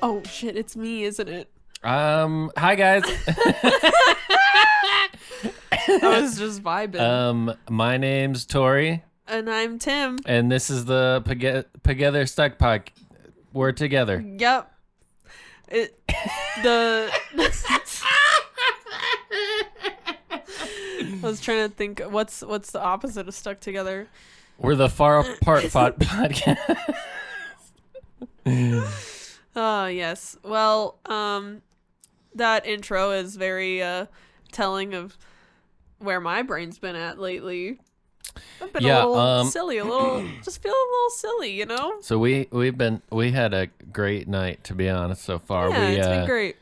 Oh shit, it's me, isn't it? Hi guys. I was just vibing. My name's Tori, And I'm Tim. and this is the Together Stuck Pod. We're together. Yep. I was trying to think what's the opposite of stuck together. We're the Far Apart Podcast. Oh yes. Well, that intro is very telling of where my brain's been at lately. I've been a little silly, just feeling a little silly, you know? So we had a great night, to be honest, so far. Yeah, it's been great.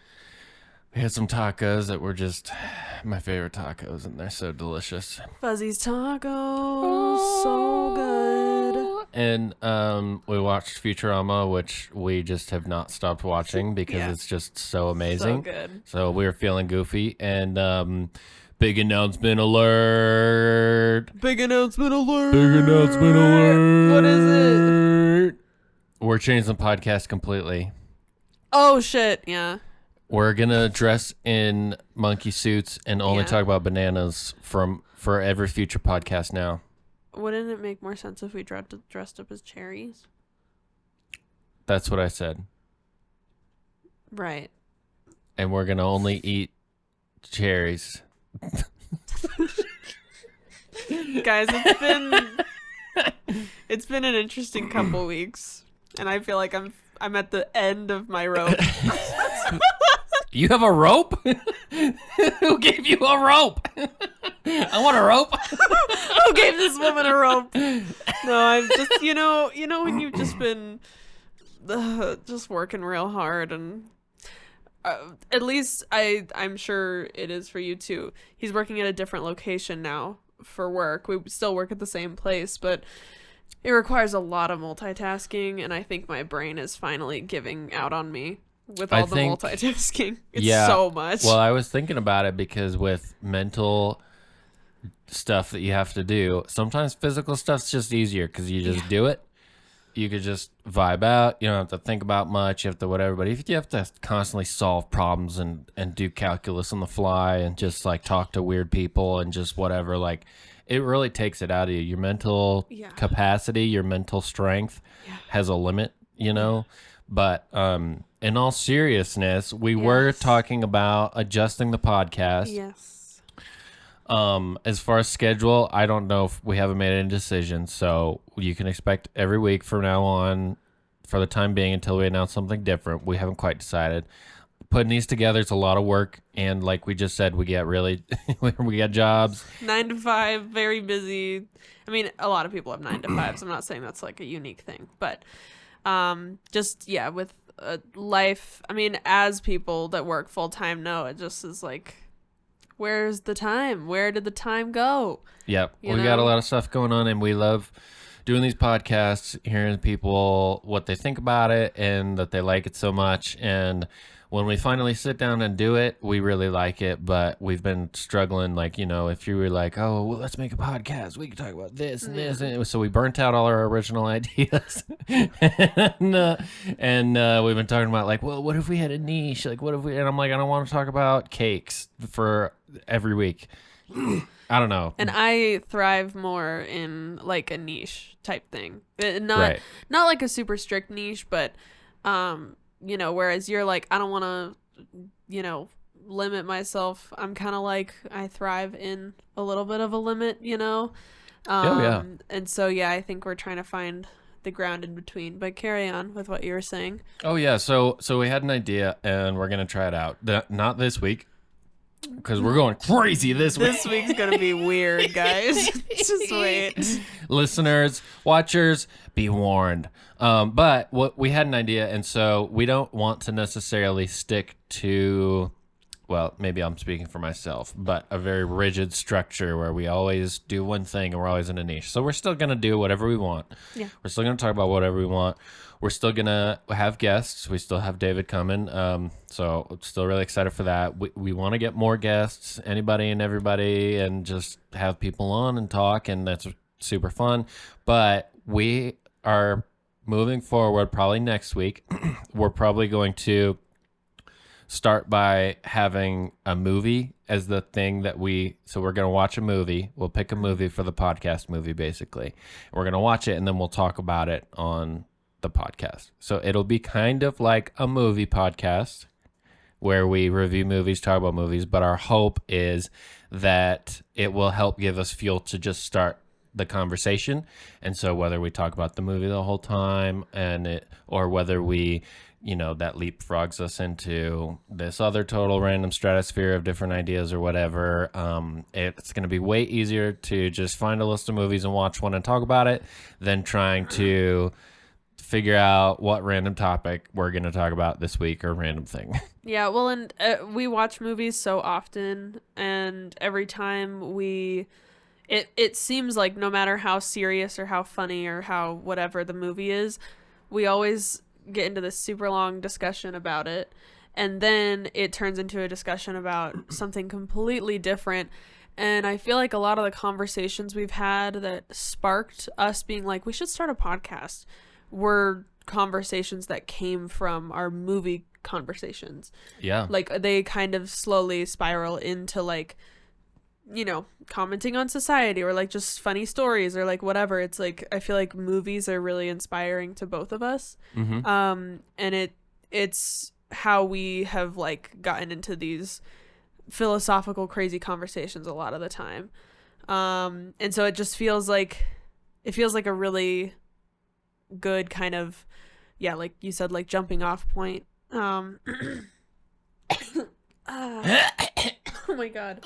We had some tacos that were just my favorite tacos, and they're so delicious. Fuzzy's tacos, so good. And we watched Futurama, which we just have not stopped watching because it's just so amazing. So good. So we were feeling goofy, and big announcement alert. Big announcement alert. Big announcement alert. What is it? We're changing the podcast completely. Oh shit, yeah. We're gonna dress in monkey suits and only talk about bananas for every future podcast now. Wouldn't it make more sense if we dressed up as cherries? That's what I said. Right. And we're gonna only eat cherries. Guys, it's been an interesting couple weeks, and I feel like I'm at the end of my rope. You have a rope? Who gave you a rope? I want a rope. Who gave this woman a rope? No, I'm just, you know when you've just been just working real hard, and at least I'm sure it is for you too. He's working at a different location now for work. We still work at the same place, but it requires a lot of multitasking, and I think my brain is finally giving out on me. With all the multitasking. It's so much. Well, I was thinking about it because with mental stuff that you have to do, sometimes physical stuff's just easier because you just do it. You could just vibe out. You don't have to think about much. You have to whatever. But if you have to constantly solve problems and do calculus on the fly and just like talk to weird people and just whatever, like it really takes it out of you. Your mental capacity, your mental strength has a limit, you know? But in all seriousness, we were talking about adjusting the podcast. Yes. As far as schedule, I don't know if we haven't made any decisions, so you can expect every week from now on for the time being until we announce something different. We haven't quite decided. Putting these together, it's a lot of work, and like we just said, we get really we got jobs. 9 to 5, very busy. I mean, a lot of people have 9 to 5s. I'm not saying that's like a unique thing, but with life, I mean, as people that work full-time know, it just is like, where's the time? Where did the time go? Yep. We got a lot of stuff going on, and we love doing these podcasts, hearing people, what they think about it, and that they like it so much. And when we finally sit down and do it, we really like it, but we've been struggling. Like, you know, if you were like, oh, well, let's make a podcast, we can talk about this and this. And so we burnt out all our original ideas. and we've been talking about like, well, what if we had a niche? Like, what if we, and I'm like, I don't want to talk about cakes for every week. I don't know. And I thrive more in like a niche type thing. Not like a super strict niche, but, you know, whereas you're like, I don't want to, you know, limit myself. I'm kind of like, I thrive in a little bit of a limit, you know? And so, I think we're trying to find the ground in between. But carry on with what you were saying. Oh, yeah. So we had an idea, and we're going to try it out. Not this week, because we're going crazy this week. This week's going to be weird, guys. Just wait. Listeners, watchers, be warned. But we had an idea, and so we don't want to necessarily stick to, well, maybe I'm speaking for myself, but a very rigid structure where we always do one thing and we're always in a niche. So we're still going to do whatever we want. Yeah. We're still going to talk about whatever we want. We're still going to have guests. We still have David coming. So I'm still really excited for that. We want to get more guests, anybody and everybody, and just have people on and talk, and that's super fun. But we are moving forward, probably next week, we're probably going to start by having a movie as the thing that so we're going to watch a movie. We'll pick a movie for the podcast movie, basically. We're going to watch it, and then we'll talk about it on the podcast. So it'll be kind of like a movie podcast where we review movies, talk about movies, but our hope is that it will help give us fuel to just start the conversation. And so whether we talk about the movie the whole time or whether we, that leapfrogs us into this other total random stratosphere of different ideas or whatever, it's going to be way easier to just find a list of movies and watch one and talk about it than trying to figure out what random topic we're going to talk about this week or random thing. Yeah, well, and we watch movies so often, and every time it seems like no matter how serious or how funny or how whatever the movie is, we always get into this super long discussion about it, and then it turns into a discussion about something completely different. And I feel like a lot of the conversations we've had that sparked us being like, we should start a podcast, were conversations that came from our movie conversations. Yeah. Like, they kind of slowly spiral into, like, commenting on society or, like, just funny stories or, like, whatever. It's like, I feel like movies are really inspiring to both of us. Mm-hmm. And it's how we have, like, gotten into these philosophical, crazy conversations a lot of the time. And so it just feels like a really good kind of, like you said, like, jumping off point. Oh my God.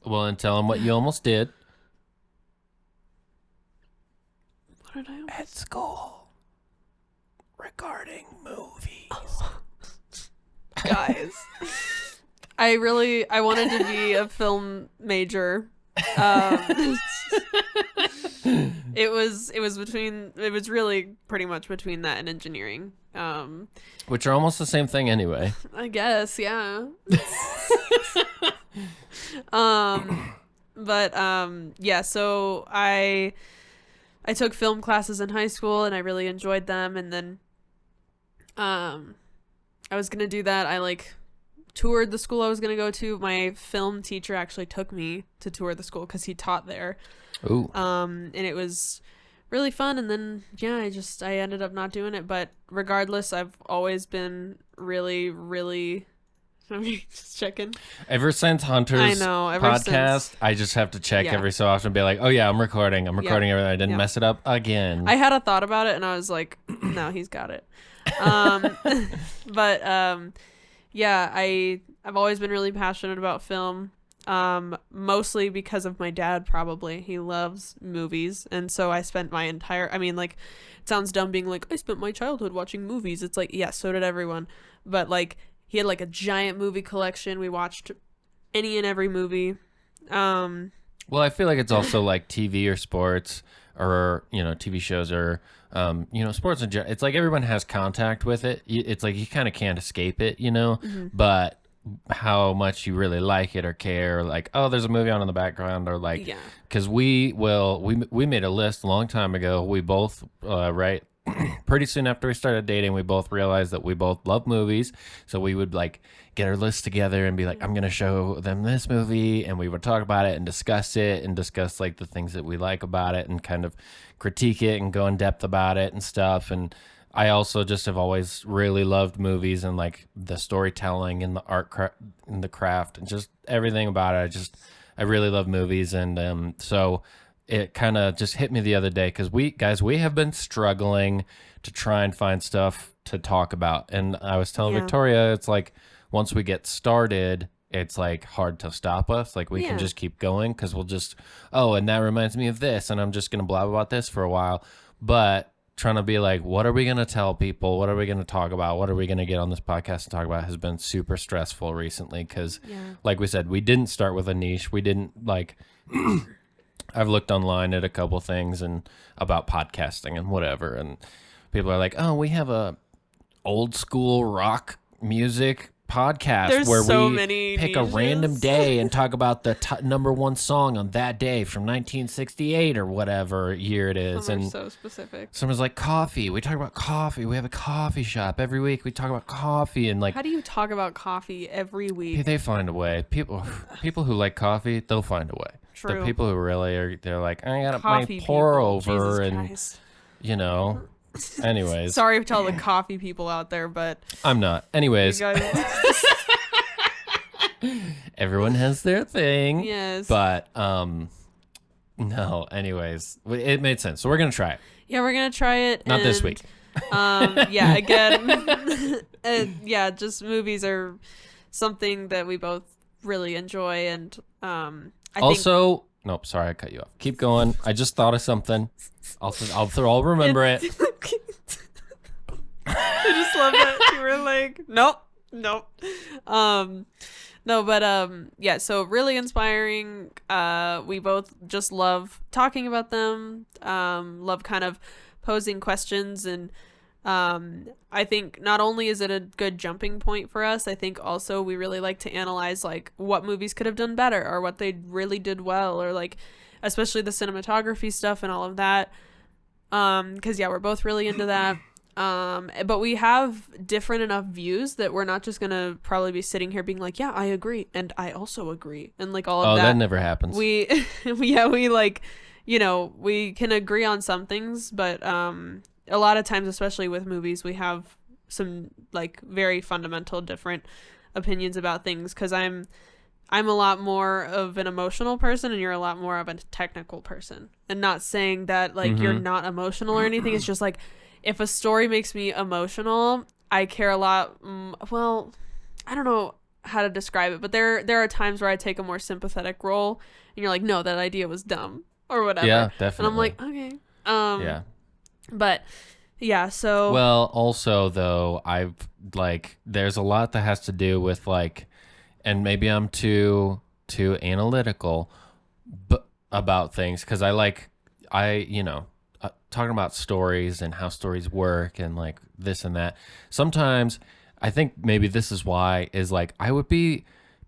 Well, and tell them what you almost did. What did I almost... At school. Regarding movies. Guys. I wanted to be a film major. It was really pretty much between that and engineering. Which are almost the same thing anyway. I guess, yeah. Yeah, so I took film classes in high school and I really enjoyed them, and then I was gonna do that. I like toured the school I was gonna go to. My film teacher actually took me to tour the school because he taught there. Ooh. And it was really fun, and then I ended up not doing it, but regardless, I've always been really, really just checking. Ever since Hunter's podcast, I just have to check every so often and be like, oh yeah, I'm recording everything. I didn't mess it up again. I had a thought about it and I was like, no, he's got it. I've always been really passionate about film. Mostly because of my dad, probably. He loves movies, and so I spent my entire, it sounds dumb being like, I spent my childhood watching movies. It's like, yeah, so did everyone. But, like, he had, like, a giant movie collection. We watched any and every movie. Well, I feel like it's also, like, TV or sports or, TV shows or, sports in general. It's like everyone has contact with it. It's like you kind of can't escape it, Mm-hmm. But how much you really like it or care, or like, oh, there's a movie on in the background, or like, because we made a list a long time ago. We both pretty soon after we started dating, we both realized that we both love movies, so we would like get our list together and be like, I'm gonna show them this movie, and we would talk about it and discuss like the things that we like about it and kind of critique it and go in depth about it and stuff. And I also just have always really loved movies and like the storytelling and the art and the craft and just everything about it. I really love movies. And so it kind of just hit me the other day because we have been struggling to try and find stuff to talk about. And I was telling Victoria, it's like once we get started, it's like hard to stop us. Like we can just keep going because we'll just, and that reminds me of this. And I'm just going to blab about this for a while. But trying to be like, what are we going to tell people? What are we going to talk about? What are we going to get on this podcast and talk about has been super stressful recently because, like we said, we didn't start with a niche. We didn't like, I've looked online at a couple things and about podcasting and whatever. And people are like, oh, we have a old school rock music podcast There's where so we many pick a niches. random day and talk about the number one song on that day from 1968 or whatever year it is. Some are And so specific. someone's like, coffee. We talk about coffee. We have a coffee shop every week. We talk about coffee and like. How do you talk about coffee every week? They find a way. People who like coffee, they'll find a way. True. The people who really are, they're like, I got Coffee my pour people, over, Jesus and Christ. you know. Anyways, Sorry to all the coffee people out there, but I'm not. Anyways, you guys, everyone has their thing. yes. But no. Anyways, it made sense. So we're gonna try it. Yeah, we're gonna try it. Not this and, week. Yeah, again, yeah, just movies are something that we both really enjoy, and I Also, nope. Sorry, I cut you off. Keep going. I just thought of something. I'll remember it. I just love that you were like, nope. No, but yeah, so really inspiring. We both just love talking about them. Love kind of posing questions, and I think not only is it a good jumping point for us, I think also we really like to analyze like what movies could have done better or what they really did well, or like especially the cinematography stuff and all of that. 'Cause yeah, we're both really into that. But we have different enough views that we're not just gonna probably be sitting here being like, yeah, I agree, and I also agree, and like all of Oh, that. that never happens. We we like, we can agree on some things, but a lot of times, especially with movies, we have some like very fundamental different opinions about things, because I'm a lot more of an emotional person and you're a lot more of a technical person. And not saying that like you're not emotional or anything. It's just like, if a story makes me emotional, I care a lot. Well, I don't know how to describe it, but there are times where I take a more sympathetic role and you're like, no, that idea was dumb or whatever. Yeah, definitely. And I'm like, okay. Yeah. But yeah, so Well, also though, there's a lot that has to do with like, and maybe I'm too analytical, but about things, because talking about stories and how stories work and like this and that. Sometimes I think maybe this is why is like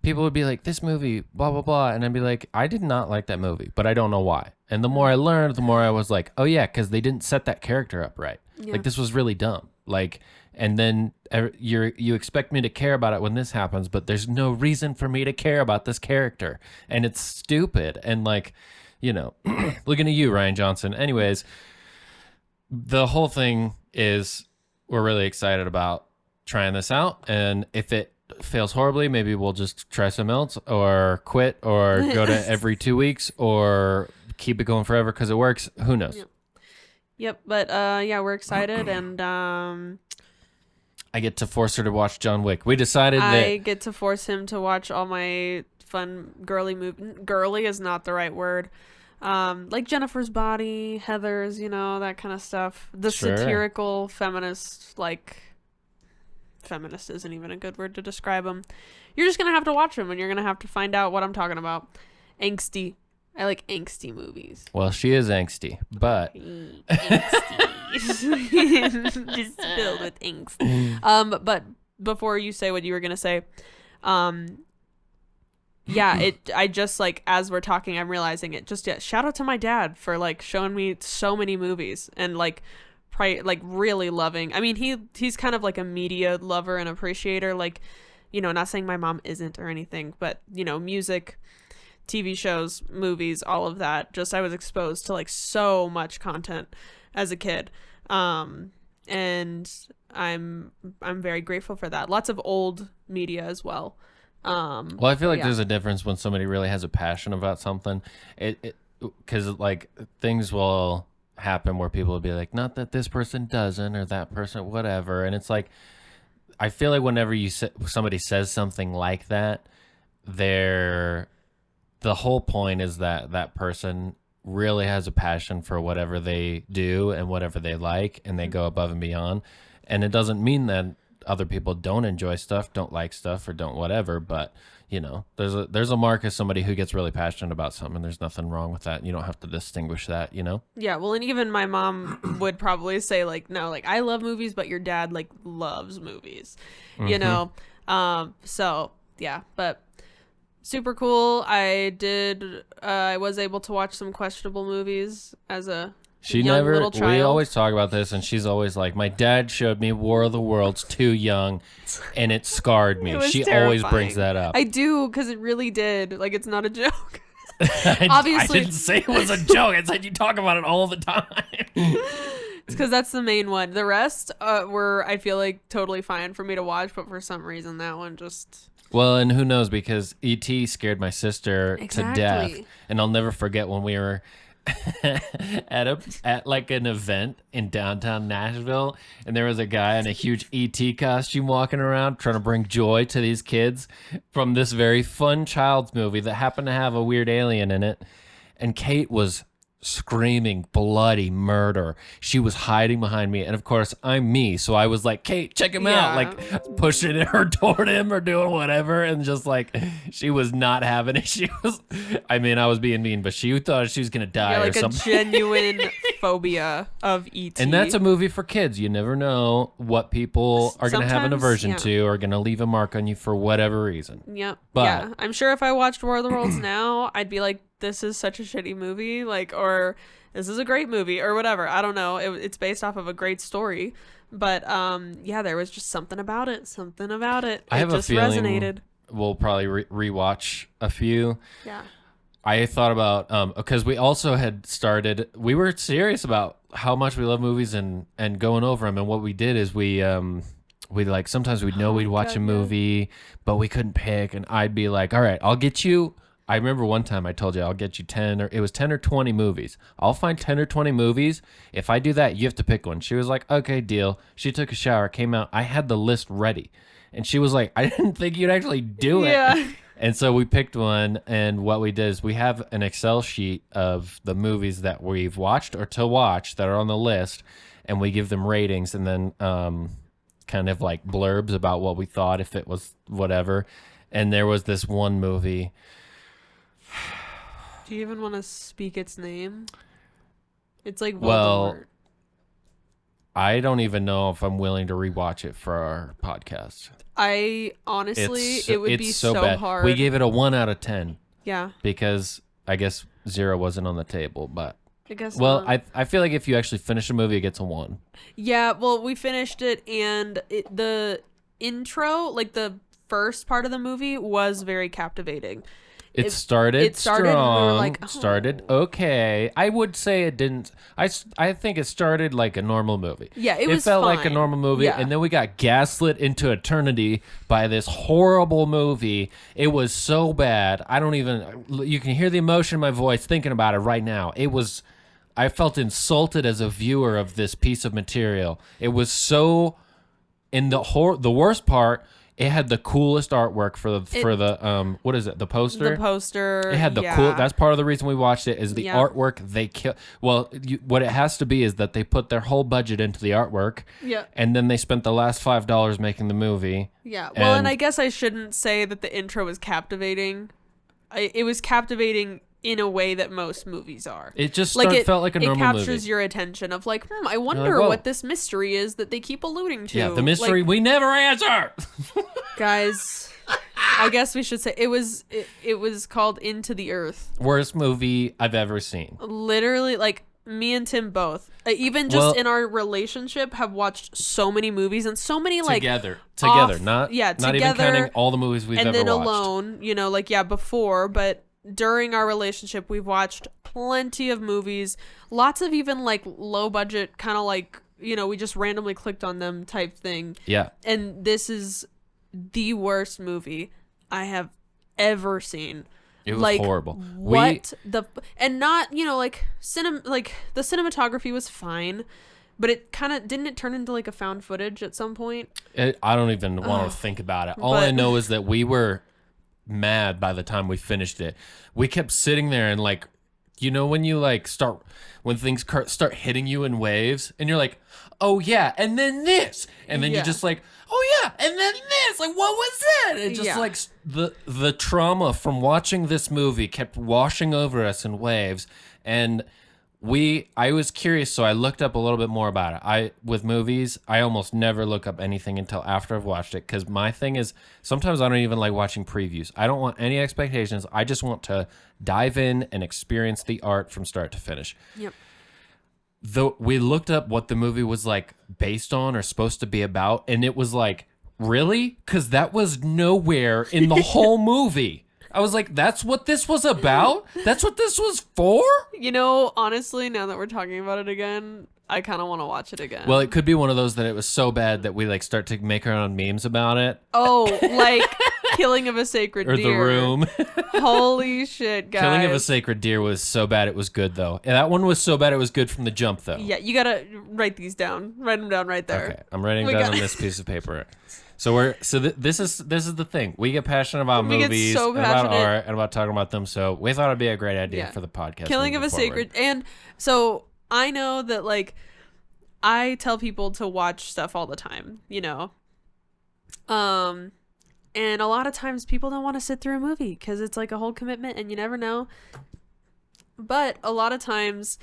people would be like, this movie, blah, blah, blah. And I'd be like, I did not like that movie, but I don't know why. And the more I learned, the more I was like, oh yeah, because they didn't set that character up right. Yeah. Like this was really dumb. Like, and then you expect me to care about it when this happens, but there's no reason for me to care about this character. And it's stupid. And like, looking at you, Ryan Johnson. Anyways, the whole thing is we're really excited about trying this out. And if it fails horribly, maybe we'll just try something else or quit or go to every 2 weeks or keep it going forever because it works. Who knows? Yep. But yeah, we're excited, and I get to force her to watch John Wick. We decided I that get to force him to watch all my fun girly movie. Girly is not the right word. Like Jennifer's Body, Heather's, that kind of stuff. The Sure. satirical feminist, like, feminist isn't even a good word to describe them. You're just gonna have to watch them, and you're gonna have to find out what I'm talking about. Angsty. I like angsty movies. well, she is angsty, but Angsty. Just filled with angst. But before you say what you were gonna say, yeah, I just like, as we're talking, I'm realizing it. Just shout out to my dad for like showing me so many movies and like really loving. I mean, he's kind of like a media lover and appreciator. Like, not saying my mom isn't or anything, but music, TV shows, movies, all of that. Just I was exposed to like so much content as a kid, and I'm very grateful for that. Lots of old media as well. well, I feel like yeah. there's a difference when somebody really has a passion about something. Because like things will happen where people will be like, not that this person doesn't or that person whatever, and it's like, I feel like whenever somebody says something like that, the whole point is that that person really has a passion for whatever they do and whatever they like, and they go above and beyond. And it doesn't mean that other people don't enjoy stuff, don't like stuff, or don't whatever, but there's a mark as somebody who gets really passionate about something. There's nothing wrong with that. You don't have to distinguish that, Yeah, well, and even my mom would probably say like, no, like I love movies, but your dad like loves movies, So yeah, but super cool. I was able to watch some questionable movies as a young little child. We always talk about this, and she's always like, my dad showed me War of the Worlds too young, and it scarred me. It She was always terrifying. brings that up. I do, because it really did. Like, it's not a joke. I Obviously. didn't say it was a joke. I said you talk about it all the time. It's because that's the main one. The rest were, I feel like, totally fine for me to watch, but for some reason, that one just... Well, and who knows, because E.T. scared my sister to death. Exactly. And I'll never forget when we were at like an event in downtown Nashville, and there was a guy in a huge E.T. costume walking around trying to bring joy to these kids from this very fun child's movie that happened to have a weird alien in it. And Kate was screaming bloody murder. She was hiding behind me, and of course I'm me, so I was like, Kate, check him out, like pushing her toward him or doing whatever, and just like she was not having it. She was, I mean, I was being mean, but she thought she was gonna die or like something. a genuine phobia of E.T. And that's a movie for kids. You never know what people are gonna have an Sometimes, aversion yeah. to, or gonna leave a mark on you for whatever reason. Yep. But- yeah, I'm sure if I watched War of the Worlds now, I'd be like, this is such a shitty movie, like, or this is a great movie, or whatever. I don't know. It's based off of a great story, but yeah, there was just something about it. I have it just a feeling resonated. we'll probably rewatch a few. Yeah. I thought about because we also had started. We were serious about how much we love movies and going over them. And what we did is we like sometimes we'd know we'd watch God, a yeah. movie, but we couldn't pick. And I'd be like, all right, I'll get you. I remember one time I told you I'll get you 10 or it was 10 or 20 movies. I'll find 10 or 20 movies. If I do that, you have to pick one. She was like, okay, deal. She took a shower, came out. I had the list ready. And she was like, I didn't think you'd actually do it. Yeah. And so we picked one, and what we did is we have an Excel sheet of the movies that we've watched or to watch that are on the list, and we give them ratings and then kind of like blurbs about what we thought if it was whatever. And there was this one movie. Do you even want to speak its name? It's like Voldemort. Well, I don't even know if I'm willing to rewatch it for our podcast. I honestly, it would be so bad. hard. We gave it a 1 out of 10 yeah, because I guess 0 wasn't on the table, but I guess. well, not. I feel like if you actually finish a movie, it gets a 1. Yeah, well, we finished it, and the intro, like the first part of the movie, was very captivating. It started and we were strong. like, oh. Started okay. I would say it didn't. I think it started like a normal movie. Yeah, it It was felt like a fine. normal movie, Yeah. and then we got gaslit into eternity by this horrible movie. It was so bad. I don't even. You can hear the emotion in my voice thinking about it right now. It was. I felt insulted as a viewer of this piece of material. It was so. In the worst part, it had the coolest artwork for the what is it? The poster. The poster. It had the yeah. cool. That's part of the reason we watched it is the Yeah. artwork they kill. Well, what it has to be is that they put their whole budget into the artwork, Yeah. and then they spent the last $5 making the movie. Yeah. Well, and And- I guess I shouldn't say that the intro was captivating. It was captivating in a way that most movies are. It just Like felt like a normal it captures movie. your attention of like, I wonder whoa. what this mystery is that they keep alluding to. Yeah, the mystery Like, we never answer. guys, I guess we should say it was called Into the Earth. Worst movie I've ever seen. Literally, like me and Tim both, even just Well- in our relationship, have watched so many movies and so many like Together, off- not yeah, not even together, counting all the movies we've and ever then watched. alone, like before, but during our relationship we've watched plenty of movies, lots of even like low budget kind of like we just randomly clicked on them type thing, Yeah, and this is the worst movie I have ever seen. it was Like, horrible. What and not like like the cinematography was fine, but it kind of didn't it turn into like a found footage at some point. I don't even want to think about it. All I But- know is that we were mad by the time we finished it. We kept sitting there and like, when you like when things start hitting you in waves, and you're like, oh yeah, and then this, and then Yeah. you just like, oh yeah, and then this. Like, what was that? It just Yeah. like the trauma from watching this movie kept washing over us in waves, and I was curious, so I looked up a little bit more about it. With movies, I almost never look up anything until after I've watched it, because my thing is sometimes I don't even like watching previews. I don't want any expectations. I just want to dive in and experience the art from start to finish. Yep. Though we looked up what the movie was like based on or supposed to be about, and it was like, really? Because that was nowhere in the whole movie. I was like, that's what this was about? That's what this was for? You know, honestly, now that we're talking about it again, I kind of want to watch it again. Well, it could be one of those that it was so bad that we like start to make our own memes about it. Oh, like Killing of a Sacred Or Deer. The Room. Holy shit, guys. Killing of a Sacred Deer was so bad it was good, though. And that one was so bad it was good from the jump, though. Yeah, you gotta write these down. Write them down right there. Okay, I'm writing down on this piece of paper. So this is the thing. We get passionate about movies, so and about passionate. art, and about talking about them. So we thought it'd be a great idea for the podcast. Killing of a Sacred. And so I know that, like, I tell people to watch stuff all the time, you know. And a lot of times people don't want to sit through a movie because it's like a whole commitment and you never know. But a lot of times,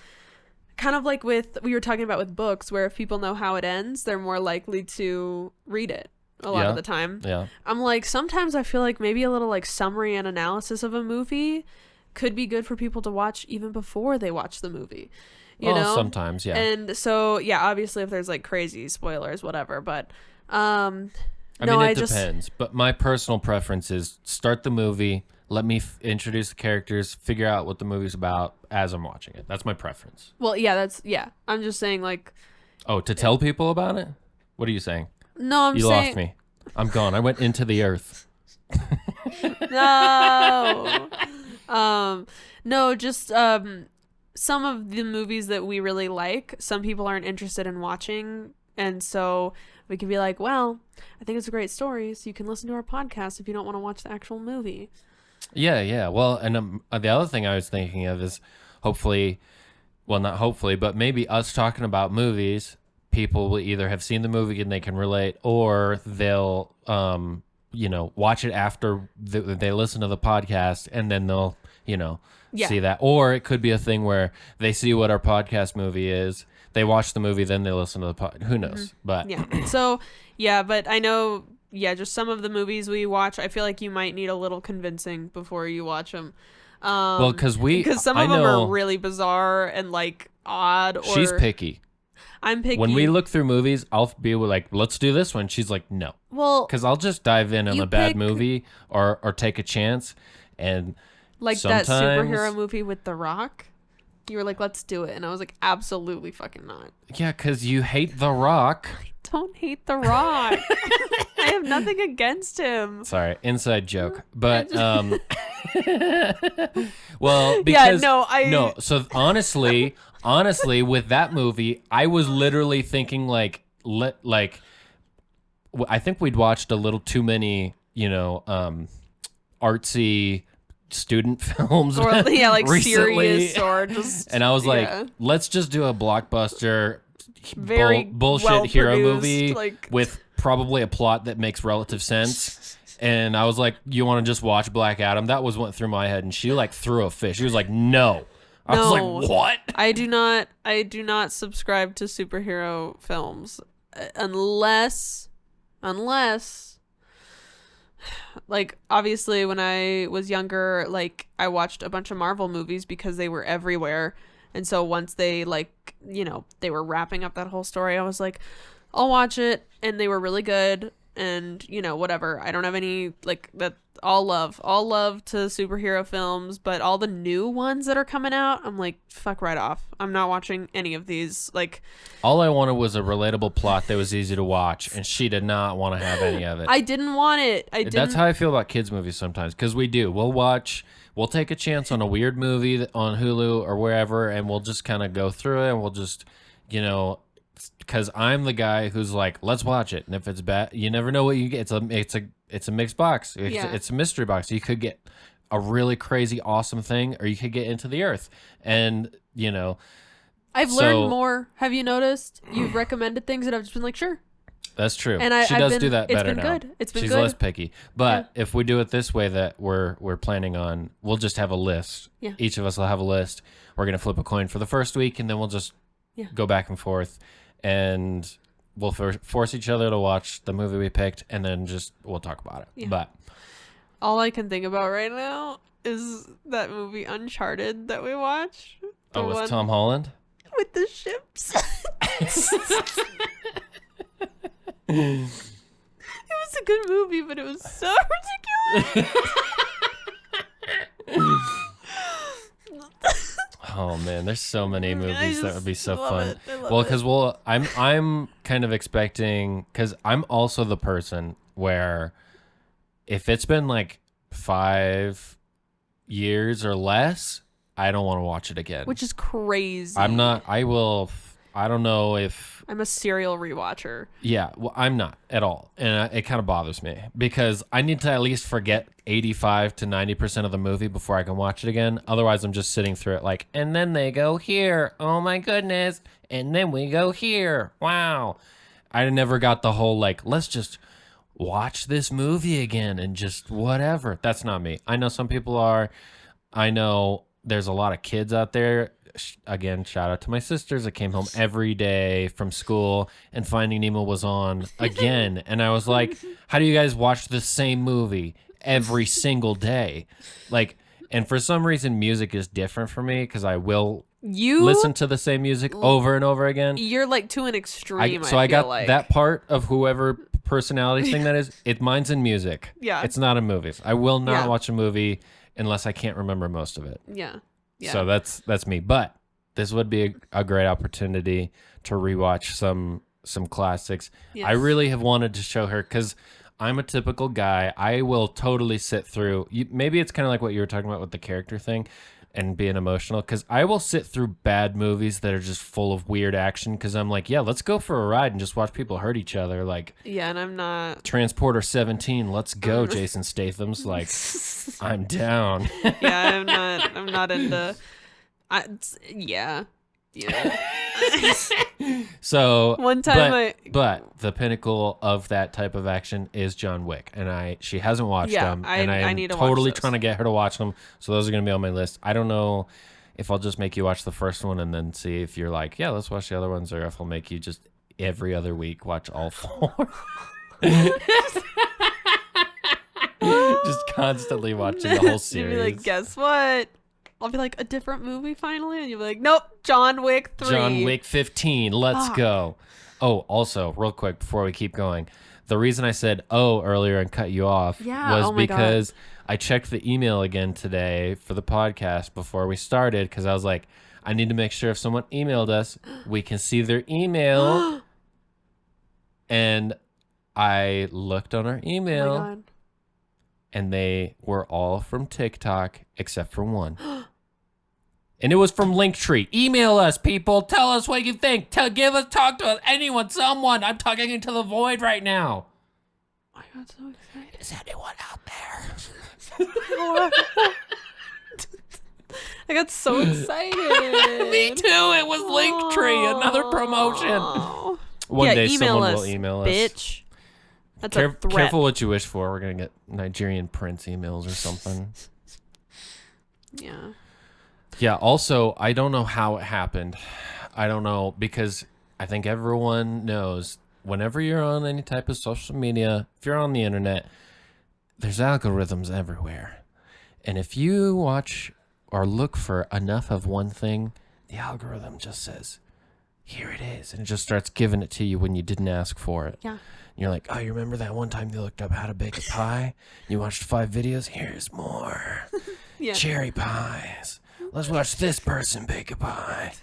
kind of like we were talking about with books, where if people know how it ends, they're more likely to read it a lot of the time. Yeah. I'm like, sometimes I feel like maybe a little like summary and analysis of a movie could be good for people to watch even before they watch the movie. You know? Sometimes, yeah. And so, yeah, obviously if there's like crazy spoilers, whatever, but I mean, it depends. But my personal preference is start the movie, let me introduce the characters, figure out what the movie's about as I'm watching it. That's my preference. Well, yeah, I'm just saying, like... Oh, to tell people about it? What are you saying? No, I'm saying... You saying... lost me. I'm gone. I went into the earth. No. No, just some of the movies that we really like, some people aren't interested in watching, and so we can be like, well, I think it's a great story, so you can listen to our podcast if you don't want to watch the actual movie. Yeah. Well, and the other thing I was thinking of is hopefully, well, not hopefully, but maybe us talking about movies, people will either have seen the movie and they can relate, or they'll, watch it after they listen to the podcast, and then they'll, see that. Or it could be a thing where they see what our podcast movie is, they watch the movie, then they listen to the pod. Who knows? Mm-hmm. But yeah. So, yeah, but I know, just some of the movies we watch, I feel like you might need a little convincing before you watch them. Well, because some of them are really bizarre and like odd. Or she's picky. I'm picky. When we look through movies, I'll be like, let's do this one. She's like, no. Well, because I'll just dive in on a bad movie or take a chance. And like that superhero movie with The Rock. You were like, let's do it. And I was like, absolutely fucking not. Yeah, because you hate The Rock. I don't hate The Rock. I have nothing against him. Sorry, inside joke. But, well, because... Yeah, no, so honestly, with that movie, I was literally thinking I think we'd watched a little too many, artsy student films, or like recently. serious, or just, and I was like, let's just do a blockbuster very bullshit hero movie like... with probably a plot that makes relative sense. And I was like, you want to just watch Black Adam? That went through my head, and she like threw a fit. She was like, no. I was like, what? I do not subscribe to superhero films unless like, obviously when I was younger, like, I watched a bunch of Marvel movies because they were everywhere. And so once they, like, they were wrapping up that whole story, I was like, I'll watch it. And they were really good. And, whatever. I don't have any, like, that. All love to superhero films. But all the new ones that are coming out, I'm like, fuck right off. I'm not watching any of these. Like, all I wanted was a relatable plot that was easy to watch. And she did not want to have any of it. I didn't want it. That's how I feel about kids' movies sometimes. Because we do. We'll take a chance on a weird movie on Hulu or wherever, and we'll just kind of go through it, and we'll just, because I'm the guy who's like, let's watch it, and if it's bad, you never know what you get. It's a mixed box. It's a mystery box. You could get a really crazy, awesome thing, or you could get into the earth, and I've learned more. Have you noticed? You've recommended things, and I've just been like, sure. That's true. And She does do that better now. It's been She's good. less picky. But if we do it this way that we're planning on, we'll just have a list. Yeah. Each of us will have a list. We're going to flip a coin for the first week, and then we'll just go back and forth. And we'll force each other to watch the movie we picked, and then we'll talk about it. Yeah. But all I can think about right now is that movie Uncharted that we watched. With Tom Holland? With the ships. It was a good movie, but it was so ridiculous. Oh man, there's so many movies that would be so fun. Well, Because I'm kind of expecting, because I'm also the person where if it's been like 5 years or less, I don't want to watch it again. which is crazy. I'm not. I don't know if. I'm a serial rewatcher. Yeah, well, I'm not at all, and it kind of bothers me because I need to at least forget 85 to 90% of the movie before I can watch it again. Otherwise, I'm just sitting through it like, and then they go here. Oh my goodness, and then we go here. Wow, I never got the whole like, let's just watch this movie again and just whatever. That's not me. I know some people are. I know there's a lot of kids out there. Again, shout out to my sisters that came home every day from school and Finding Nemo was on again. And I was like, how do you guys watch the same movie every single day? Like, and for some reason, music is different for me because I will listen to the same music over and over again. You're like to an extreme. I got like that part of whoever personality thing that is. Mine's in music. Yeah. It's not in movies. I will not watch a movie unless I can't remember most of it. Yeah. Yeah. So that's me. But this would be a great opportunity to rewatch some classics. Yes. I really have wanted to show her because I'm a typical guy. I will totally sit through. Maybe it's kind of like what you were talking about with the character thing and being emotional, because I will sit through bad movies that are just full of weird action because I'm like, yeah, let's go for a ride and just watch people hurt each other. Like, yeah, and I'm not. Transporter 17, let's go, Jason Statham's. Like, I'm down. Yeah, I'm not into. Yeah. So one time, but the pinnacle of that type of action is John Wick, and she hasn't watched them, and I need to totally watch trying to get her to watch them. So those are going to be on my list. I don't know if I'll just make you watch the first one and then see if you're like, yeah, let's watch the other ones, or if I'll make you just every other week watch all 4. Just constantly watching the whole series. You'd be like, guess what? I'll be like, a different movie finally? And you'll be like, nope, John Wick 3. John Wick 15. Let's go. Oh, also, real quick before we keep going, the reason I said earlier and cut you off was because I checked the email again today for the podcast before we started because I was like, I need to make sure if someone emailed us, we can see their email. And I looked on our email. Oh my God. And they were all from TikTok except for one. And it was from Linktree. Email us, people. Tell us what you think. Talk to us. Anyone, someone. I'm talking into the void right now. I got so excited. Is anyone out there? I got so excited. Me too. It was Linktree. Another promotion. One day someone will email us. Bitch. That's a threat. Careful what you wish for. We're going to get Nigerian Prince emails or something. Yeah. Yeah, also, I don't know how it happened. I don't know, because I think everyone knows whenever you're on any type of social media, if you're on the internet, there's algorithms everywhere. And if you watch or look for enough of one thing, the algorithm just says, here it is. And it just starts giving it to you when you didn't ask for it. Yeah. You're like, oh, you remember that one time you looked up how to bake a pie? You watched 5 videos? Here's more. Yeah. Cherry pies. Let's watch this person bake a pie.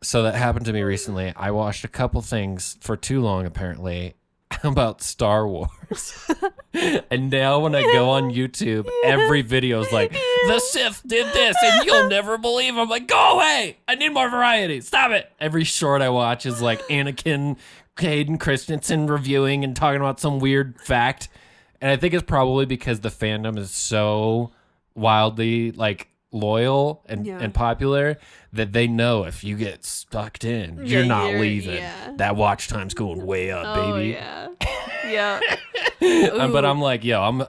So that happened to me recently. I watched a couple things for too long, apparently, about Star Wars. And now when I go on YouTube, every video is like, the Sith did this, and you'll never believe. I'm like, go away. I need more variety. Stop it. Every short I watch is like Anakin, Hayden Christensen reviewing and talking about some weird fact. And I think it's probably because the fandom is so wildly like loyal and, Yeah. and popular that they know if you get sucked in, Yeah, you're not you're- leaving. yeah. That watch time's going way up, Oh baby. yeah. Yeah. But Ooh. I'm like, yo, I'm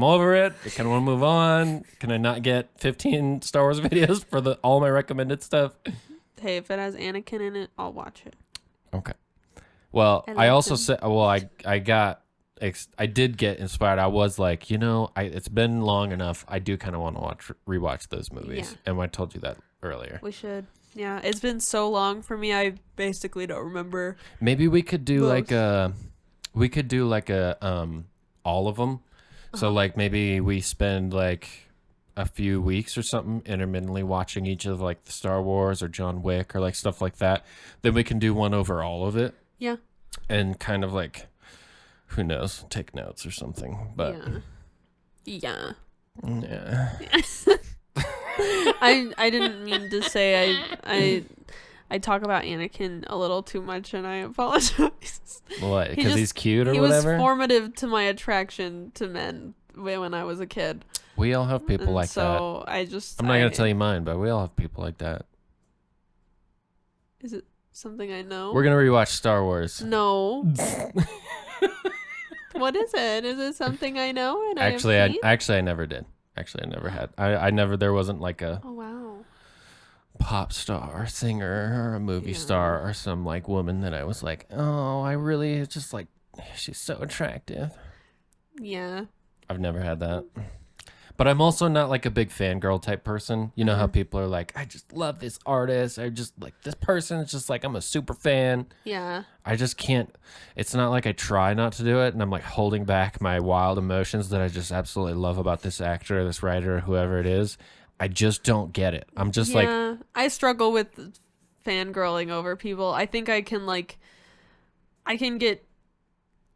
over it. I kind of want to move on. Can I not get 15 Star Wars videos for all my recommended stuff? Hey, if it has Anakin in it, I'll watch it. Okay. Well, I I love also him. said, well, I did get inspired. I was like, it's been long enough. I do kind of want to rewatch those movies. Yeah. And I told you that earlier. We should. Yeah, it's been so long for me. I basically don't remember. Maybe we could do Those. all of them. So like maybe we spend like a few weeks or something intermittently watching each of like the Star Wars or John Wick or like stuff like that. Then we can do one over all of it Yeah. and kind of like, who knows, take notes or something. But Yeah. yeah. I didn't mean to say I talk about Anakin a little too much, and I apologize. What? He Because just- he's cute or He whatever? was formative to my attraction to men when I was a kid. We all have people And like that. so I just I'm not going to tell you mine, but we all have people like that. Is it something I know? We're going to rewatch Star Wars. No. What is it? Is it something I know? And Actually, I have seen? I never did. Actually, I never had. I never, there wasn't like a Oh wow. pop star, singer, or a movie Yeah. star, or some like woman that I was like, oh, I really, it's just like, she's so attractive. Yeah. I've never had that. But I'm also not like a big fangirl type person. You know how people are like, I just love this artist. I just like this person. It's just like, I'm a super fan. Yeah. I just can't. It's not like I try not to do it and I'm like holding back my wild emotions that I just absolutely love about this actor, this writer, whoever it is. I just don't get it. I'm just like, Yeah. I struggle with fangirling over people. I think I can get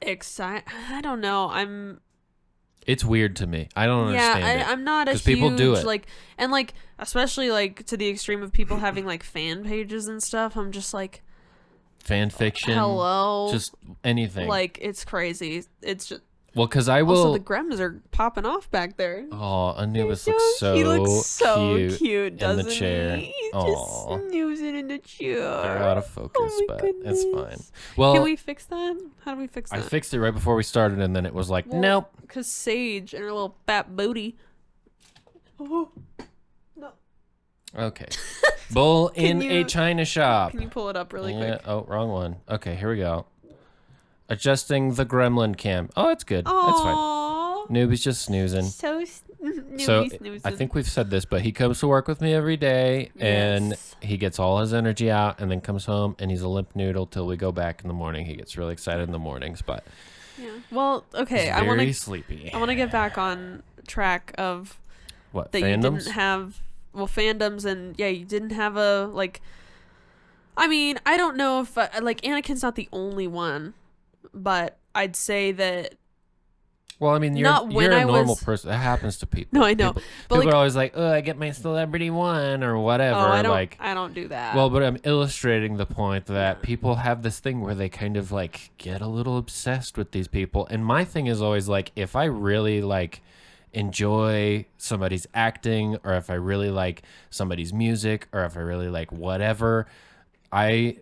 excited. I don't know. it's weird to me. I don't understand it. I'm not a 'Cause huge people do it. like especially like to the extreme of people having like fan pages and stuff. I'm just like, Fan fiction. hello, Just anything. like it's crazy. It's just well, because I will. also the Grems are popping off back there. Oh, Anubis He looks so he looks so cute, in doesn't the chair. he? He's Aw. just snoozing in the chair. They're out of focus, Oh my but it's fine. goodness. Well, Can we fix that? How do we fix I that? fixed it right before we started, and then it was like, Well, nope. Because Sage and her little fat booty. Oh, no. Okay. Bull in Can a you- china shop. Can you pull it up really Yeah. quick? Oh, wrong one. Okay, here we go. Adjusting the gremlin cam. Oh, it's good. It's fine. Aww. Noobie's just snoozing. So So I think we've said this, but he comes to work with me every day, and Yes. he gets all his energy out, and then comes home, and he's a limp noodle till we go back in the morning. He gets really excited in the mornings, but Yeah. Well, okay. he's I want very to. sleepy. I want to get back on track of What, that you fandoms? didn't have. Well, fandoms and yeah, you didn't have a like. I mean, I don't know if like Anakin's not the only one, but I'd say that. Well, I mean, Not when you're a I normal was- person. That happens to people. No, I know, People, but people like, are always like, "Oh, I get my celebrity one or whatever." oh, like, I don't do that. well, but I'm illustrating the point that Yeah. people have this thing where they kind of like get a little obsessed with these people. And my thing is always like, if I really like enjoy somebody's acting, or if I really like somebody's music, or if I really like whatever, I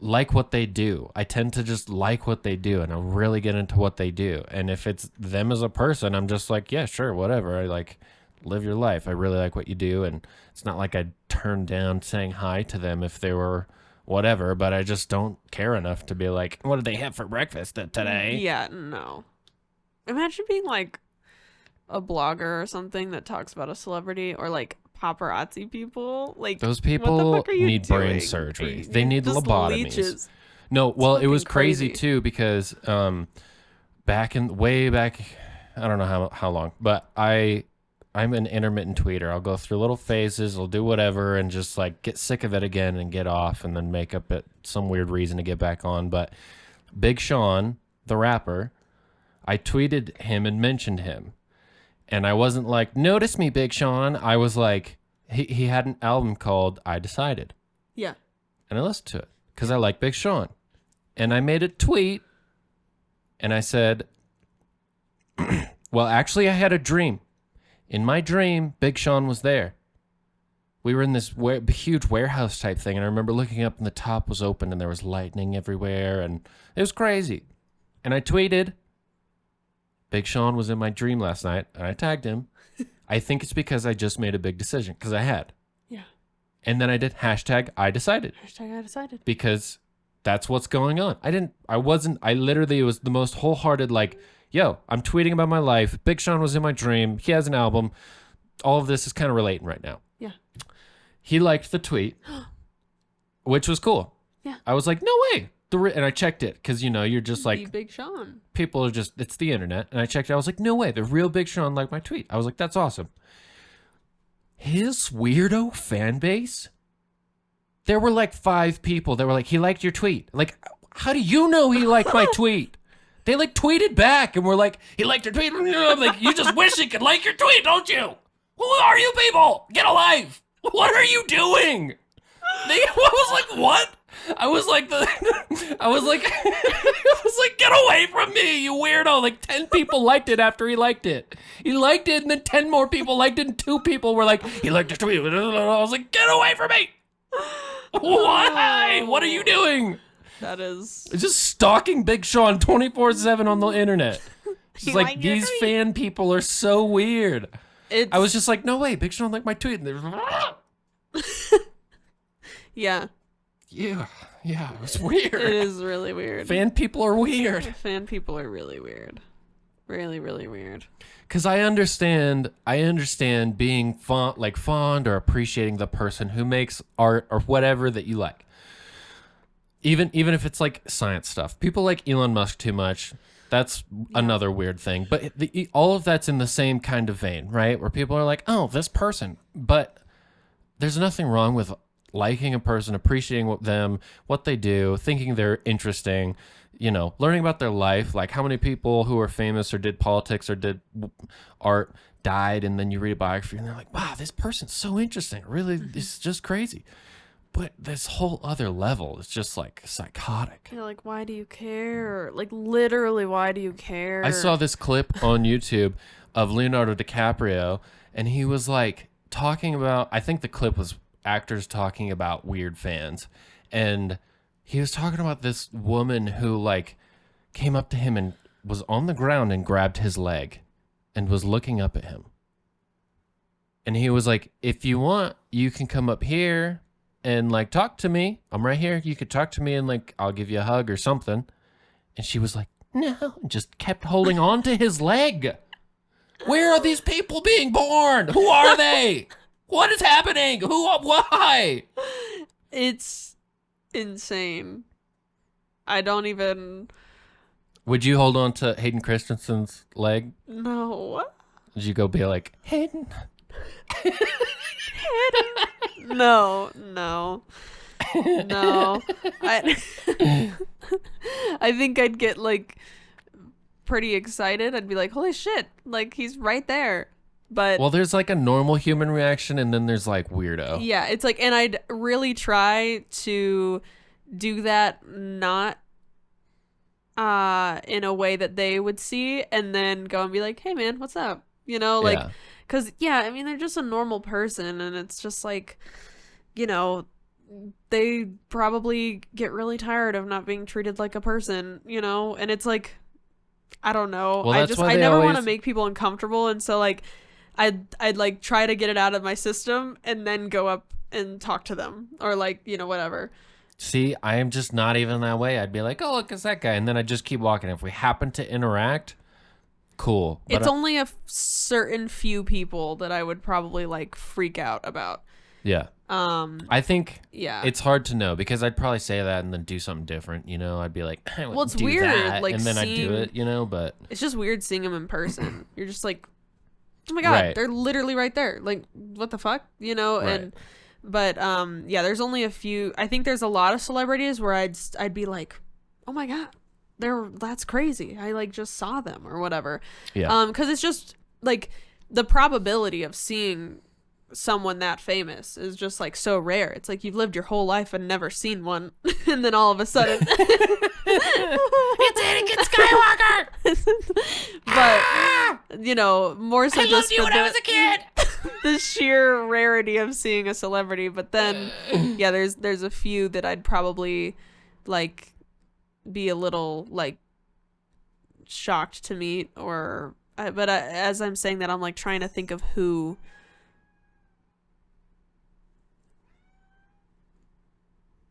like what they do. I tend to just like what they do, and I really get into what they do. And if it's them as a person, I'm just like, yeah, sure, whatever. I like live your life. I really like what you do, and it's not like I'd turn down saying hi to them if they were whatever, but I just don't care enough to be like, what did they have for breakfast today? Yeah, no. Imagine being like a blogger or something that talks about a celebrity, or like paparazzi people. Like Those what the people fuck are you need brain doing? surgery. You- They you're need just lobotomies. leeches. No, well, it was fucking crazy crazy. too because way back, I don't know how long, but I'm an intermittent tweeter. I'll go through little phases, I'll do whatever, and just like get sick of it again and get off, and then make up it some weird reason to get back on. But Big Sean, the rapper, I tweeted him and mentioned him, and I wasn't like, notice me, Big Sean. I was like, he had an album called I Decided. Yeah. And I listened to it because I like Big Sean. And I made a tweet and I said, well, actually, I had a dream. In my dream, Big Sean was there. we were in this huge warehouse type thing, and I remember looking up and the top was open and there was lightning everywhere, and it was crazy. And I tweeted, Big Sean was in my dream last night, and I tagged him. I think it's because I just made a big decision, because I had. Yeah. And then I did hashtag I decided. Hashtag I decided. Because that's what's going on. I literally, it was the most wholehearted, like, yo, I'm tweeting about my life. Big Sean was in my dream. He has an album. All of this is kind of relating right now. Yeah. He liked the tweet, which was cool. Yeah. I was like, no way. And I checked it because, you know, you're just like, the Big Sean. People are just, it's the internet. And I checked it. I was like, no way. The real Big Sean liked my tweet. I was like, that's awesome. His weirdo fan base, there were like 5 people that were like, he liked your tweet. Like, how do you know he liked my tweet? They like tweeted back and were like, he liked your tweet. I'm like, you just wish he could like your tweet, don't you? Who are you people? Get alive. What are you doing? I was like, what? I was like, get away from me, you weirdo. Like 10 people liked it after he liked it. He liked it and then 10 more people liked it and 2 people were like, he liked your tweet. I was like, get away from me. Why? What are you doing? That is... It's just stalking Big Sean 24/7 on the internet. It's like, these fan people are so weird. I was just like, no way, Big Sean liked my tweet. And they were yeah. Yeah, it was weird. It is really weird. Fan people are weird. Fan people are really weird. Really, really weird. Because I understand being fond or appreciating the person who makes art or whatever that you like. Even if it's like science stuff. People like Elon Musk too much. That's another weird thing. But all of that's in the same kind of vein, right? Where people are like, oh, this person. But there's nothing wrong with liking a person, appreciating them, what they do, thinking they're interesting, you know, learning about their life. Like how many people who are famous or did politics or did art died, and then you read a biography and they're like, wow, this person's so interesting. Really, it's just crazy. But this whole other level is just like psychotic. You're like, why do you care? Like literally, why do you care? I saw this clip on YouTube of Leonardo DiCaprio, and he was like talking about, I think the clip was actors talking about weird fans, and he was talking about this woman who like came up to him and was on the ground and grabbed his leg and was looking up at him, and he was like, if you want, you can come up here and like talk to me. I'm right here. You could talk to me and like I'll give you a hug or something. And she was like, no, and just kept holding on to his leg. Where are these people being born? Who are they? What is happening? Why? It's insane. I don't even... Would you hold on to Hayden Christensen's leg? No. Would you go be like, Hayden? No. I think I'd get like pretty excited. I'd be like, holy shit, like he's right there. But well, there's like a normal human reaction, and then there's like weirdo. Yeah, it's like, and I'd really try to do that not in a way that they would see, and then go and be like, hey man, what's up? You know, like, because I mean, they're just a normal person, and it's just like, you know, they probably get really tired of not being treated like a person, you know, and it's like, I don't know. Well, I never want to make people uncomfortable, and so like I'd like try to get it out of my system and then go up and talk to them, or like, you know, whatever. See, I am just not even that way. I'd be like, oh, look, it's that guy, and then I'd just keep walking. If we happen to interact, cool. But it's only a certain few people that I would probably like freak out about. Yeah. I think it's hard to know, because I'd probably say that and then do something different, you know. I'd be like, I well, it's do weird, that, like, and then I'd do it, you know. But it's just weird seeing them in person. You're just like, oh my god, right. They're literally right there. Like, what the fuck, you know? Right. But there's only a few. I think there's a lot of celebrities where I'd be like, oh my god, that's crazy. I like just saw them or whatever. Yeah. Because it's just like the probability of seeing someone that famous is just like so rare. It's like you've lived your whole life and never seen one, and then all of a sudden it's Anakin Skywalker. But you know, more so I just loved you when I was a kid. the sheer rarity of seeing a celebrity. But then, yeah, there's a few that I'd probably like be a little like shocked to meet, but as I'm saying that, I'm like trying to think of who.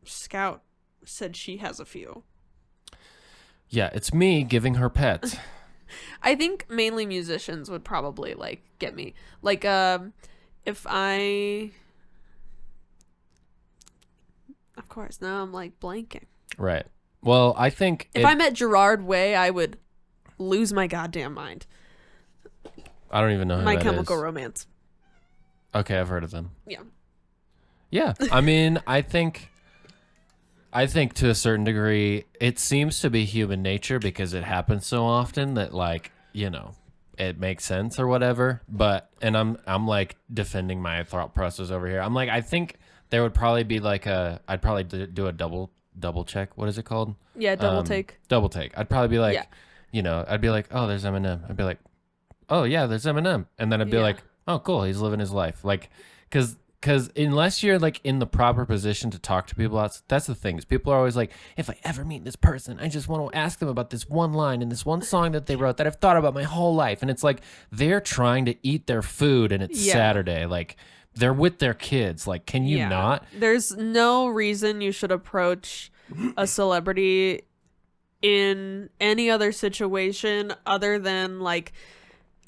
Scout said she has a few. Yeah, it's me giving her pets. I think mainly musicians would probably like get me. Like if I of course now I'm like blanking. Right. Well, I think if I met Gerard Way, I would lose my goddamn mind. I don't even know who My that Chemical is. Romance. Okay, I've heard of them. Yeah. Yeah. I mean, I think to a certain degree, it seems to be human nature because it happens so often that, like, you know, it makes sense or whatever. But, and I'm like defending my thought process over here. I'm like, I think there would probably be like I'd probably do a double check. What is it called? Yeah, double take. Double take. I'd probably be like, Yeah. you know, I'd be like, oh, there's Eminem. I'd be like, oh yeah, there's Eminem. And then I'd be like, oh, cool, he's living his life. Like, because unless you're like in the proper position to talk to people, that's the thing. Is people are always like, if I ever meet this person, I just want to ask them about this one line in this one song that they wrote that I've thought about my whole life. And it's like they're trying to eat their food and it's Saturday. Like they're with their kids. Like, can you not? There's no reason you should approach a celebrity in any other situation other than like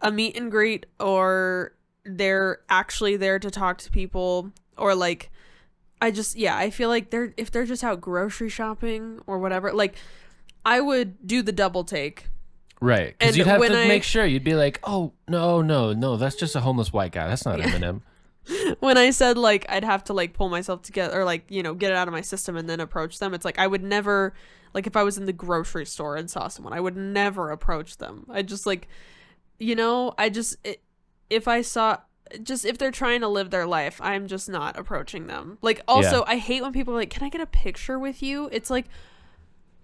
a meet and greet, or they're actually there to talk to people, or like I feel like if they're just out grocery shopping or whatever, like I would do the double take. Right, because you'd have to make sure. You'd be like, oh no, that's just a homeless white guy, that's not Eminem. When I said like I'd have to like pull myself together or like, you know, get it out of my system and then approach them, it's like I would never, like if I was in the grocery store and saw someone, I would never approach them. I just like, you know, if they're trying to live their life, I'm just not approaching them. Like, also, I hate when people are like, can I get a picture with you? It's like,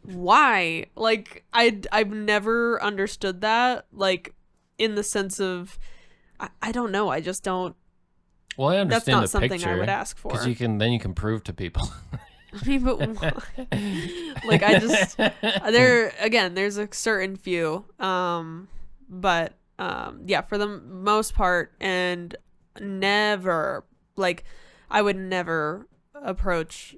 why? Like, I've never understood that, like, in the sense of, I don't know, I just don't. Well, I understand that's not the something picture, I would ask for. Because you can prove to people. I mean, but like, I just, there's a certain few, but yeah, for the most part, and never, like, I would never approach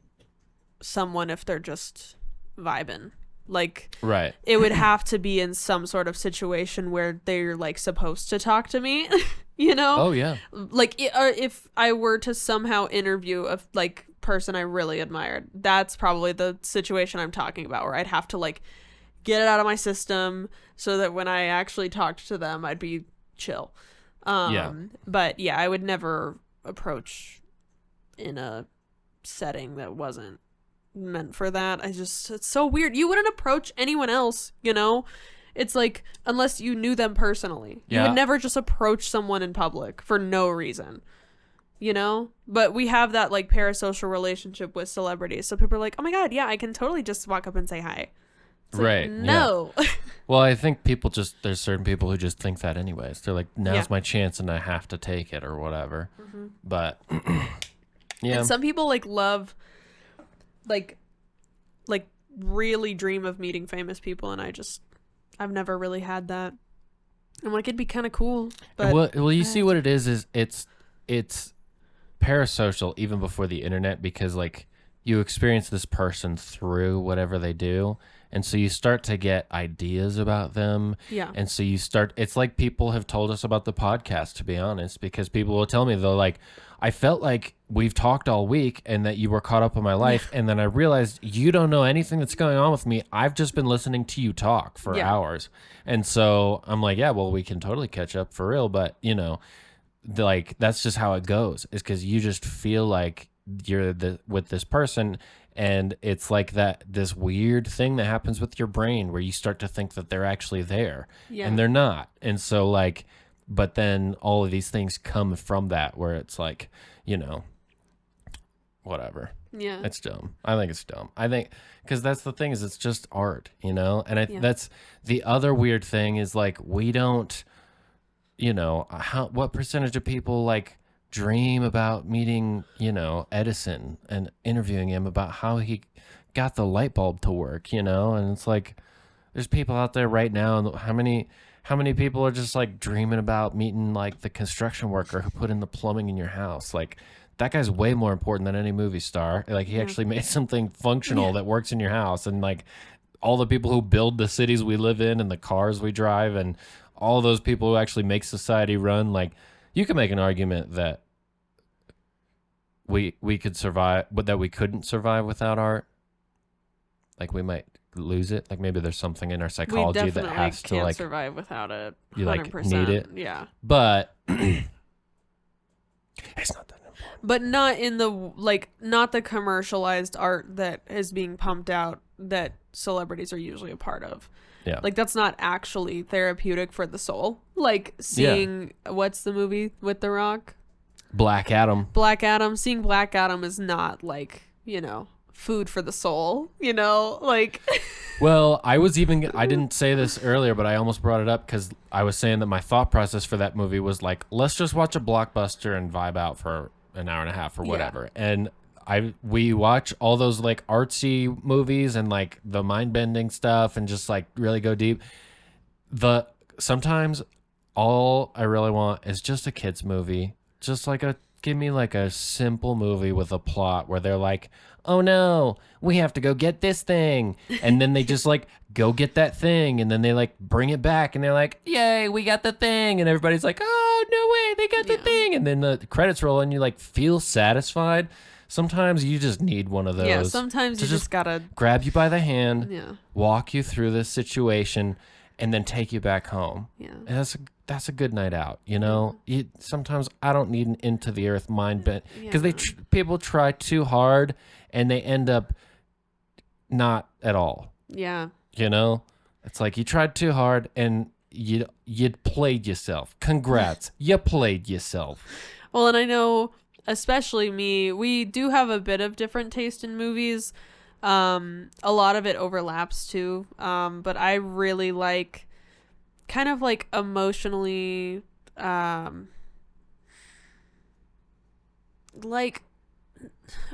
someone if they're just vibing. Like, right, it would have to be in some sort of situation where they're like supposed to talk to me, you know? Oh yeah. Like, if I were to somehow interview a like person I really admired, that's probably the situation I'm talking about, where I'd have to like get it out of my system so that when I actually talked to them, I'd be chill. But yeah, I would never approach in a setting that wasn't meant for that. It's so weird. You wouldn't approach anyone else, you know? It's like, unless you knew them personally. You would never just approach someone in public for no reason, you know? But we have that like parasocial relationship with celebrities. So people are like, oh my God, yeah, I can totally just walk up and say hi. It's right. Like, no. Yeah. Well, I think there's certain people who just think that anyways. They're like, now's my chance and I have to take it or whatever. Mm-hmm. But yeah. And some people like love, like really dream of meeting famous people. And I've never really had that. I'm like, it'd be kind of cool. But well, you see what it is it's parasocial even before the internet, because like you experience this person through whatever they do. And so you start to get ideas about them. Yeah. And so it's like people have told us about the podcast, to be honest, because people will tell me, they're like, I felt like we've talked all week and that you were caught up in my life. And then I realized you don't know anything that's going on with me. I've just been listening to you talk for hours. And so I'm like, yeah, well, we can totally catch up for real. But, you know, like, that's just how it goes, is because you just feel like you're with this person. And it's like this weird thing that happens with your brain where you start to think that they're actually there and they're not. And so like, but then all of these things come from that, where it's like, you know, whatever. Yeah. It's dumb. I think it's dumb. I think, because that's the thing, is it's just art, you know? And that's the other weird thing, is like, we don't, you know, what percentage of people like dream about meeting, Edison and interviewing him about how he got the light bulb to work, and it's like there's people out there right now, and how many people are just like dreaming about meeting like the construction worker who put in the plumbing in your house. Like that guy's way more important than any movie star. Like he actually made something functional that works in your house, and like all the people who build the cities we live in and the cars we drive and all those people who actually make society run. Like you can make an argument that we could survive, but that we couldn't survive without art. Like we might lose it. Like maybe there's something in our psychology that has to like survive without it. 100%. You like need it. Yeah. But it's not that important. But not in the not the commercialized art that is being pumped out that celebrities are usually a part of. Yeah. Like that's not actually therapeutic for the soul. Like seeing what's the movie with The Rock? Black Adam. Seeing Black Adam is not like, food for the soul, like Well, I didn't say this earlier, but I almost brought it up because I was saying that my thought process for that movie was like, let's just watch a blockbuster and vibe out for an hour and a half or whatever. And we watch all those like artsy movies and like the mind bending stuff and just like really go deep. Sometimes all I really want is just a kid's movie. Just like give me like a simple movie with a plot where they're like, oh no, we have to go get this thing. And then they just like go get that thing. And then they like bring it back and they're like, yay, we got the thing. And everybody's like, oh, no way, they got the thing. And then the credits roll and you like feel satisfied. Sometimes you just need one of those. Yeah, sometimes you just gotta grab you by the hand, walk you through this situation, and then take you back home. Yeah. And that's a good night out, sometimes I don't need an into the earth mind bent because people try too hard and they end up not at all. Yeah. It's like you tried too hard and you played yourself. Congrats. You played yourself. Well, and I know, especially me, we do have a bit of different taste in movies. A lot of it overlaps too. But I really like kind of like emotionally, like,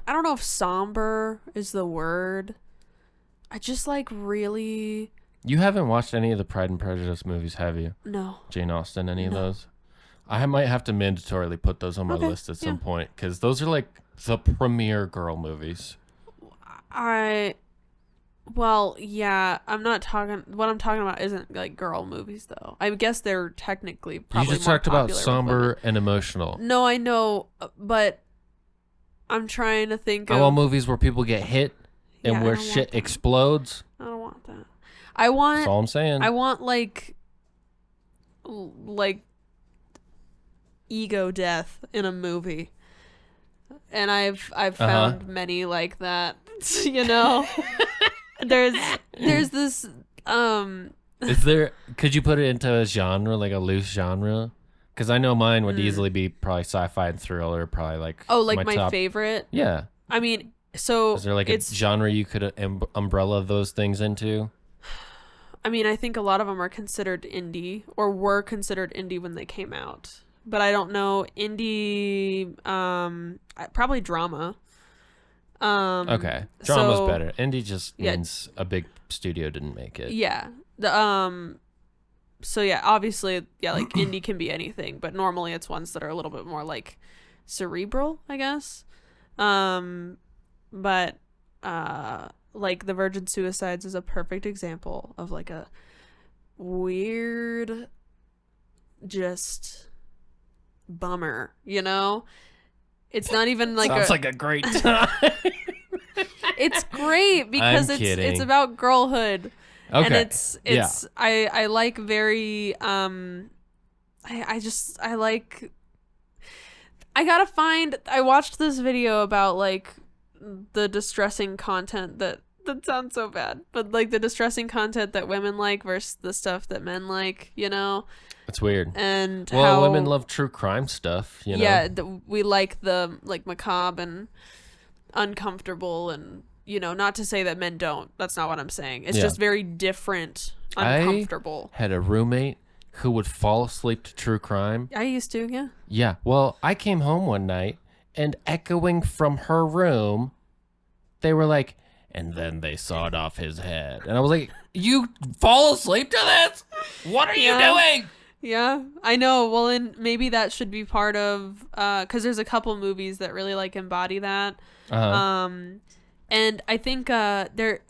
I don't know if somber is the word. I just like really. You haven't watched any of the Pride and Prejudice movies, have you? No. Jane Austen, any of those? I might have to mandatorily put those on my list at some point because those are like the premier girl movies. Well, yeah, what I'm talking about isn't like girl movies though. I guess they're technically probably You just more talked about popular with somber women. and emotional. No, I know, but I'm trying to think I of want movies where people get hit and Yeah, I where don't want shit that. explodes. I don't want that. That's all I'm saying. I want like ego death in a movie. And I've found many like that. There's this Could you put it into a genre, like a loose genre? Because I know mine would easily be probably sci-fi and thriller, probably like my top. favorite. Yeah. I mean, so is there like a genre you could umbrella those things into? I mean, I think a lot of them are considered indie or were considered indie when they came out. But I don't know, indie, probably drama. Okay. Drama's better. Indie just means a big studio didn't make it. Yeah. So yeah, obviously, like indie can be anything, but normally it's ones that are a little bit more like cerebral, I guess. But like The Virgin Suicides is a perfect example of like a weird, just bummer, It's not even like sounds like a great time. It's great because it's about girlhood. Okay. And it's I like very I watched this video about like the distressing content that sounds so bad, but like the distressing content that women like versus the stuff that men like, It's weird. And how women love true crime stuff, Yeah, we like the like macabre and uncomfortable, and not to say that men don't. That's not what I'm saying. It's just very different, uncomfortable. I had a roommate who would fall asleep to true crime. I used to, yeah. Yeah. Well, I came home one night and echoing from her room, they were like, and then they sawed off his head. And I was like, you fall asleep to this? What are you doing? Yeah, I know. Well, and maybe that should be part of, because there's a couple movies that really like embody that. And I think dang it,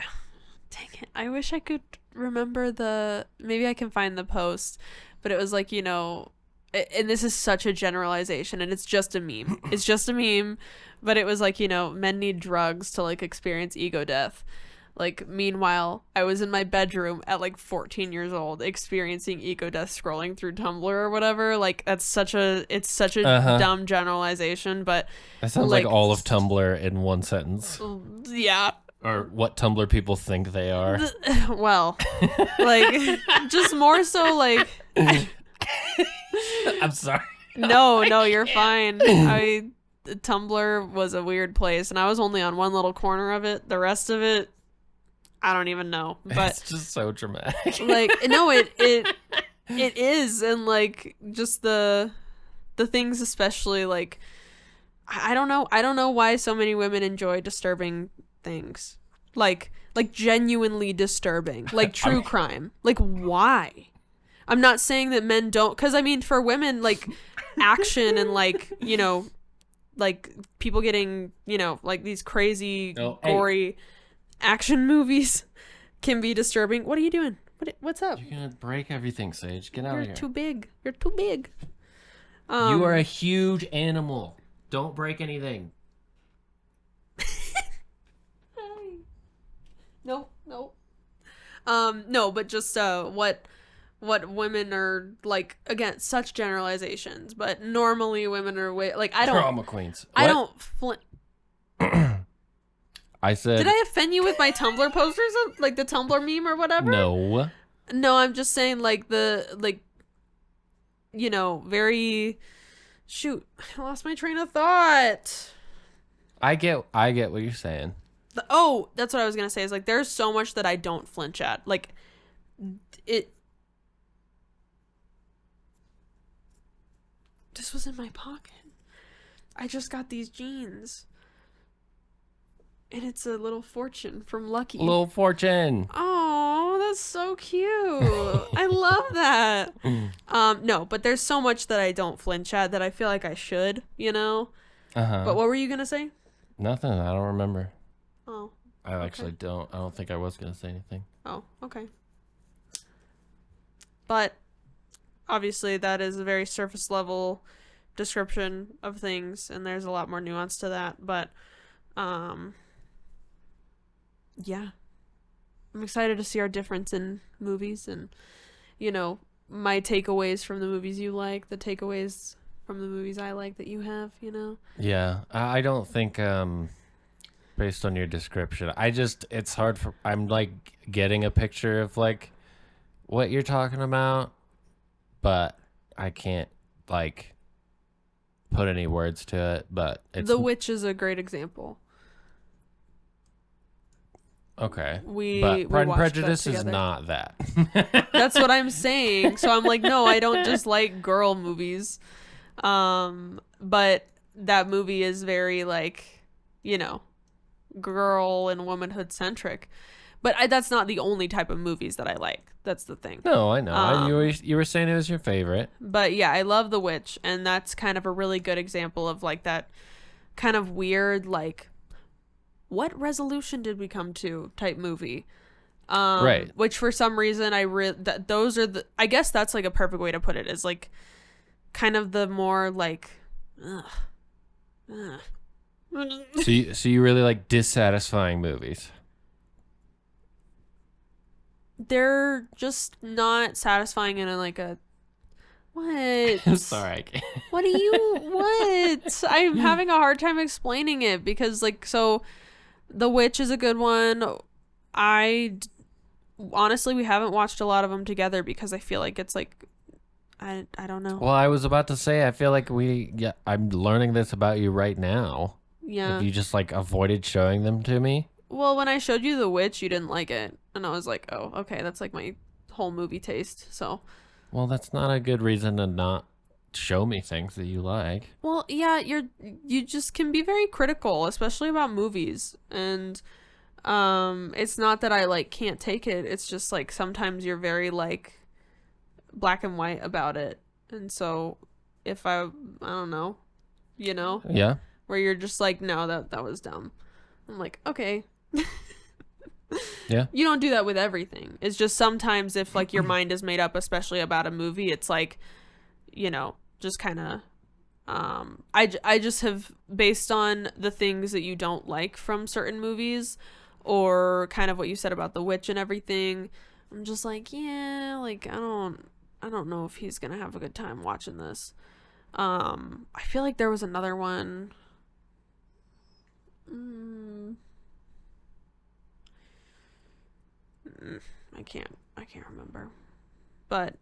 I wish I could remember maybe I can find the post, but it was like, you know, and this is such a generalization and it's just a meme. It's just a meme, but it was like, you know, men need drugs to like experience ego death. Like, meanwhile, I was in my bedroom at like 14 years old experiencing ego death scrolling through Tumblr or whatever. Like, it's such a dumb generalization, but that sounds like all of Tumblr in one sentence. Yeah. Or what Tumblr people think they are. Well, like, just more so like... I'm sorry. No, you're fine. Tumblr was a weird place, and I was only on one little corner of it. The rest of it, I don't even know. But it's just so dramatic. Like, no, it is, and like just the things, especially like I don't know why so many women enjoy disturbing things, like genuinely disturbing, like true crime. Like, why? I'm not saying that men don't, because I mean, for women, like action and like, you know, like people getting, you know, like these crazy gory action movies can be disturbing. What are you doing? What's up? You're gonna break everything, Sage. Get out of here. You're too big. You're too big. You are a huge animal. Don't break anything. No. No, but just what women are like, again, such generalizations, but normally women are like, I don't drama queens. I don't I said, did I offend you with my Tumblr posters, like the Tumblr meme or whatever? No, I'm just saying, like, you know, very, shoot, I lost my train of thought. I get what you're saying. That's what I was gonna say, is like, there's so much that I don't flinch at. Like, this was in my pocket. I just got these jeans. And it's a little fortune from Lucky. Little fortune. Oh, that's so cute. I love that. No, but there's so much that I don't flinch at that I feel like I should, you know? But what were you going to say? Nothing. I don't remember. Oh. I actually don't. I don't think I was going to say anything. Oh, okay. But obviously that is a very surface level description of things, and there's a lot more nuance to that. But yeah, I'm excited to see our difference in movies, and, you know, my takeaways from the movies you like, the takeaways from the movies I like that you have, you know? Yeah, I don't think, based on your description, it's hard I'm like getting a picture of like what you're talking about, but I can't like put any words to it. But The Witch is a great example. Okay. But Pride and Prejudice is not that. That's what I'm saying. So I'm like, no, I don't just like girl movies. But that movie is very, like, you know, girl and womanhood centric. But that's not the only type of movies that I like. That's the thing. No, I know. You were saying it was your favorite. But yeah, I love The Witch, and that's kind of a really good example of like that kind of weird, like, what resolution did we come to type movie. Right. Which for some reason those are I guess that's like a perfect way to put it, is like kind of the more like So you really like dissatisfying movies. They're just not satisfying in a what? I'm sorry. What I'm having a hard time explaining it, because like, so The Witch is a good one. Honestly, we haven't watched a lot of them together because I feel like it's like, I don't know. Well, I was about to say, I feel like I'm learning this about you right now. Yeah. If you just like avoided showing them to me. Well, when I showed you The Witch, you didn't like it. And I was like, oh, okay, that's like my whole movie taste. So Well, that's not a good reason to not show me things that you like. Well, yeah, you just can be very critical, especially about movies. And it's not that I like can't take it. It's just like sometimes you're very like black and white about it. And so if I don't know, you know, Yeah. where you're just like, no, that was dumb. I'm like, okay. Yeah. You don't do that with everything. It's just sometimes if like your mind is made up, especially about a movie, it's like, you know, just kind of I just have, based on the things that you don't like from certain movies, or kind of what you said about The Witch and everything, I'm just like, yeah, like I don't know if he's gonna have a good time watching this. I feel like there was another one. I can't remember. But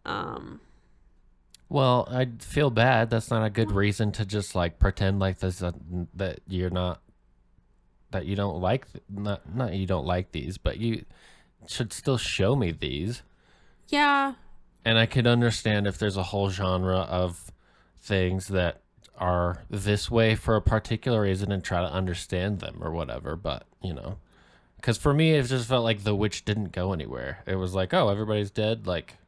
Well, I feel bad. That's not a good reason to just like pretend like this that you're not, that you don't like, not you don't like these, but you should still show me these. yeah. And I could understand if there's a whole genre of things that are this way for a particular reason and try to understand them or whatever. But, you know, because for me, it just felt like The Witch didn't go anywhere. It was like, oh, everybody's dead. Like,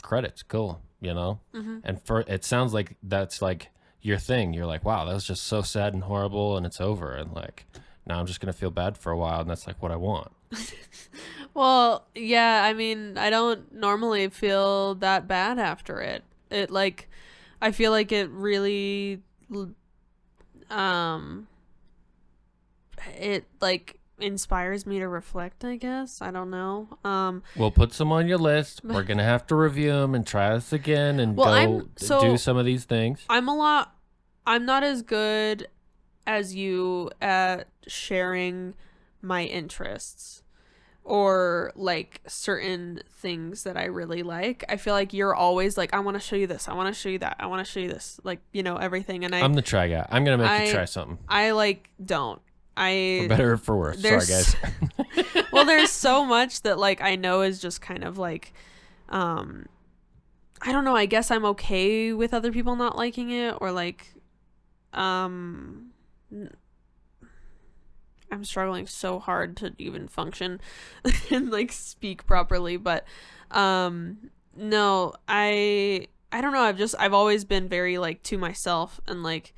credits, cool, you know? And for it sounds like that's like your thing. You're like, wow, that was just so sad and horrible and it's over. And like, now I'm just going to feel bad for a while. And that's like what I want. Well, yeah, I mean, I don't normally feel that bad after it. It like, I feel like it really, it like inspires me to reflect, I guess. I don't know. We'll put some on your list. We're going to have to review them and try this again and Well, do some of these things. I'm not as good as you at sharing my interests or like certain things that I really like. I feel like you're always like, I want to show you this, I want to show you that, I want to show you this, like, you know, everything. And I'm the try guy. I'm gonna make you try something. I like don't. For better or for worse. Sorry, guys. Well, there's so much that like I know is just kind of like, I don't know. I guess I'm okay with other people not liking it, or like, I'm struggling so hard to even function and like speak properly, but no, I don't know. I've always been very like to myself and like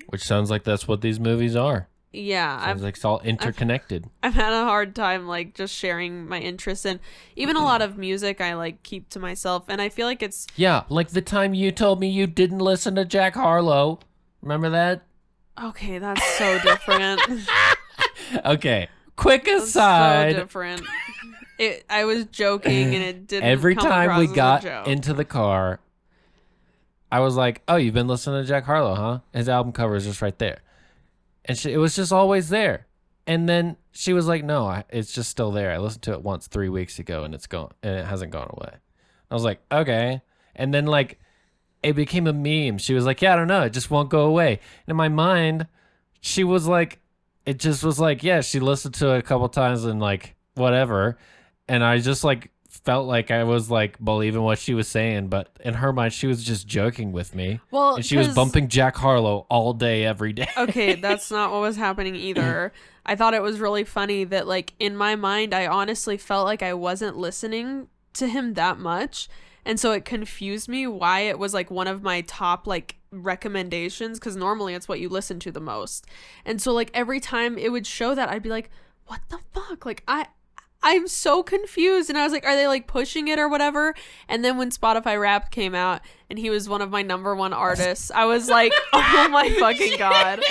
which sounds like that's what these movies are. Yeah, Sounds like it's all interconnected. I've had a hard time like just sharing my interests, and even a lot of music I like keep to myself, and I feel like it's like the time you told me you didn't listen to Jack Harlow. Remember that? okay. That's so different. Okay, quick That's aside. so different. I was joking, and it didn't. Every come time across we as a got joke. into the car, I was like, "Oh, you've been listening to Jack Harlow, huh? His album cover is just right there." And it was just always there. And then she was like, "No, it's just still there. I listened to it once 3 weeks ago, and it's gone, and it hasn't gone away." I was like, "Okay." And then like, it became a meme. She was like, "Yeah, I don't know. It just won't go away." And in my mind, she was like, it just was like, yeah, she listened to it a couple times and like whatever. And I just like felt like I was like believing what she was saying, but in her mind, she was just joking with me. Well, and she was 'cause- bumping Jack Harlow all day, every day. Okay, that's not what was happening either. I thought it was really funny that like in my mind, I honestly felt like I wasn't listening to him that much. And so it confused me why it was like one of my top like recommendations, because normally it's what you listen to the most. And so like every time it would show that, I'd be like, what the fuck? Like I'm so confused. And I was like, are they like pushing it or whatever? And then when Spotify Wrapped came out and he was one of my #1 artists, I was like, oh my fucking God.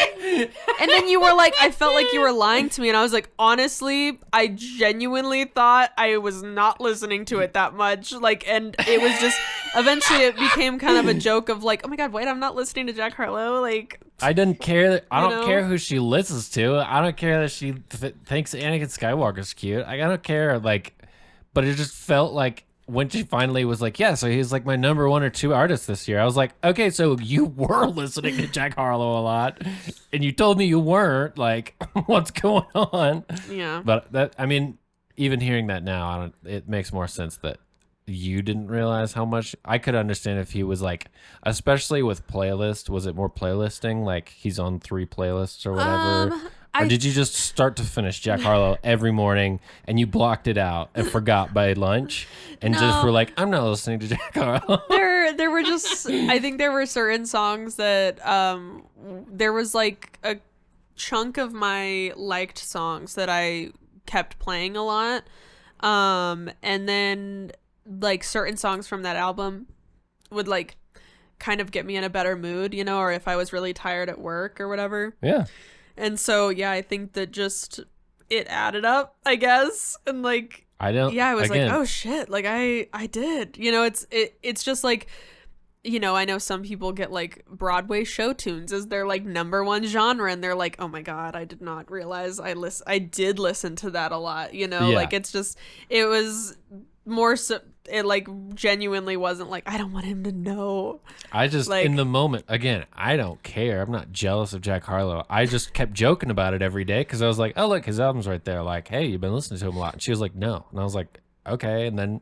And then you were like, I felt like you were lying to me. And I was like, honestly, I genuinely thought I was not listening to it that much. Like, and it was just, eventually it became kind of a joke of like, oh my God, wait, I'm not listening to Jack Harlow. Like, I didn't care. I You don't know? care who she listens to. I don't care that she thinks Anakin Skywalker's cute. I don't care. Like, but it just felt like when she finally was like, yeah, so he's like my #1 or 2 artist this year. I was like, okay, so you were listening to Jack Harlow a lot, and you told me you weren't. Like, what's going on? yeah. But that, I mean, even hearing that now, it makes more sense that you didn't realize how much. I could understand if he was like, especially with playlist. Was it more playlisting? Like he's on 3 playlists or whatever. Or did you just start to finish Jack Harlow every morning and you blocked it out and forgot by lunch and just were like, I'm not listening to Jack Harlow? There were just, I think there were certain songs that there was like a chunk of my liked songs that I kept playing a lot. And then like certain songs from that album would like kind of get me in a better mood, you know, or if I was really tired at work or whatever. Yeah. And so, yeah, I think that just it added up, I guess. And like, I was like, oh shit, like I did, you know, it's just like, you know, I know some people get like Broadway show tunes as their like number one genre, and they're like, oh my God, I did not realize I did listen to that a lot, you know, like it's just, it was more so, it like genuinely wasn't like, I don't want him to know. I just, like, in the moment, again, I don't care. I'm not jealous of Jack Harlow. I just kept joking about it every day because I was like, oh, look, his album's right there. Like, hey, you've been listening to him a lot. And she was like, no. And I was like, okay. And then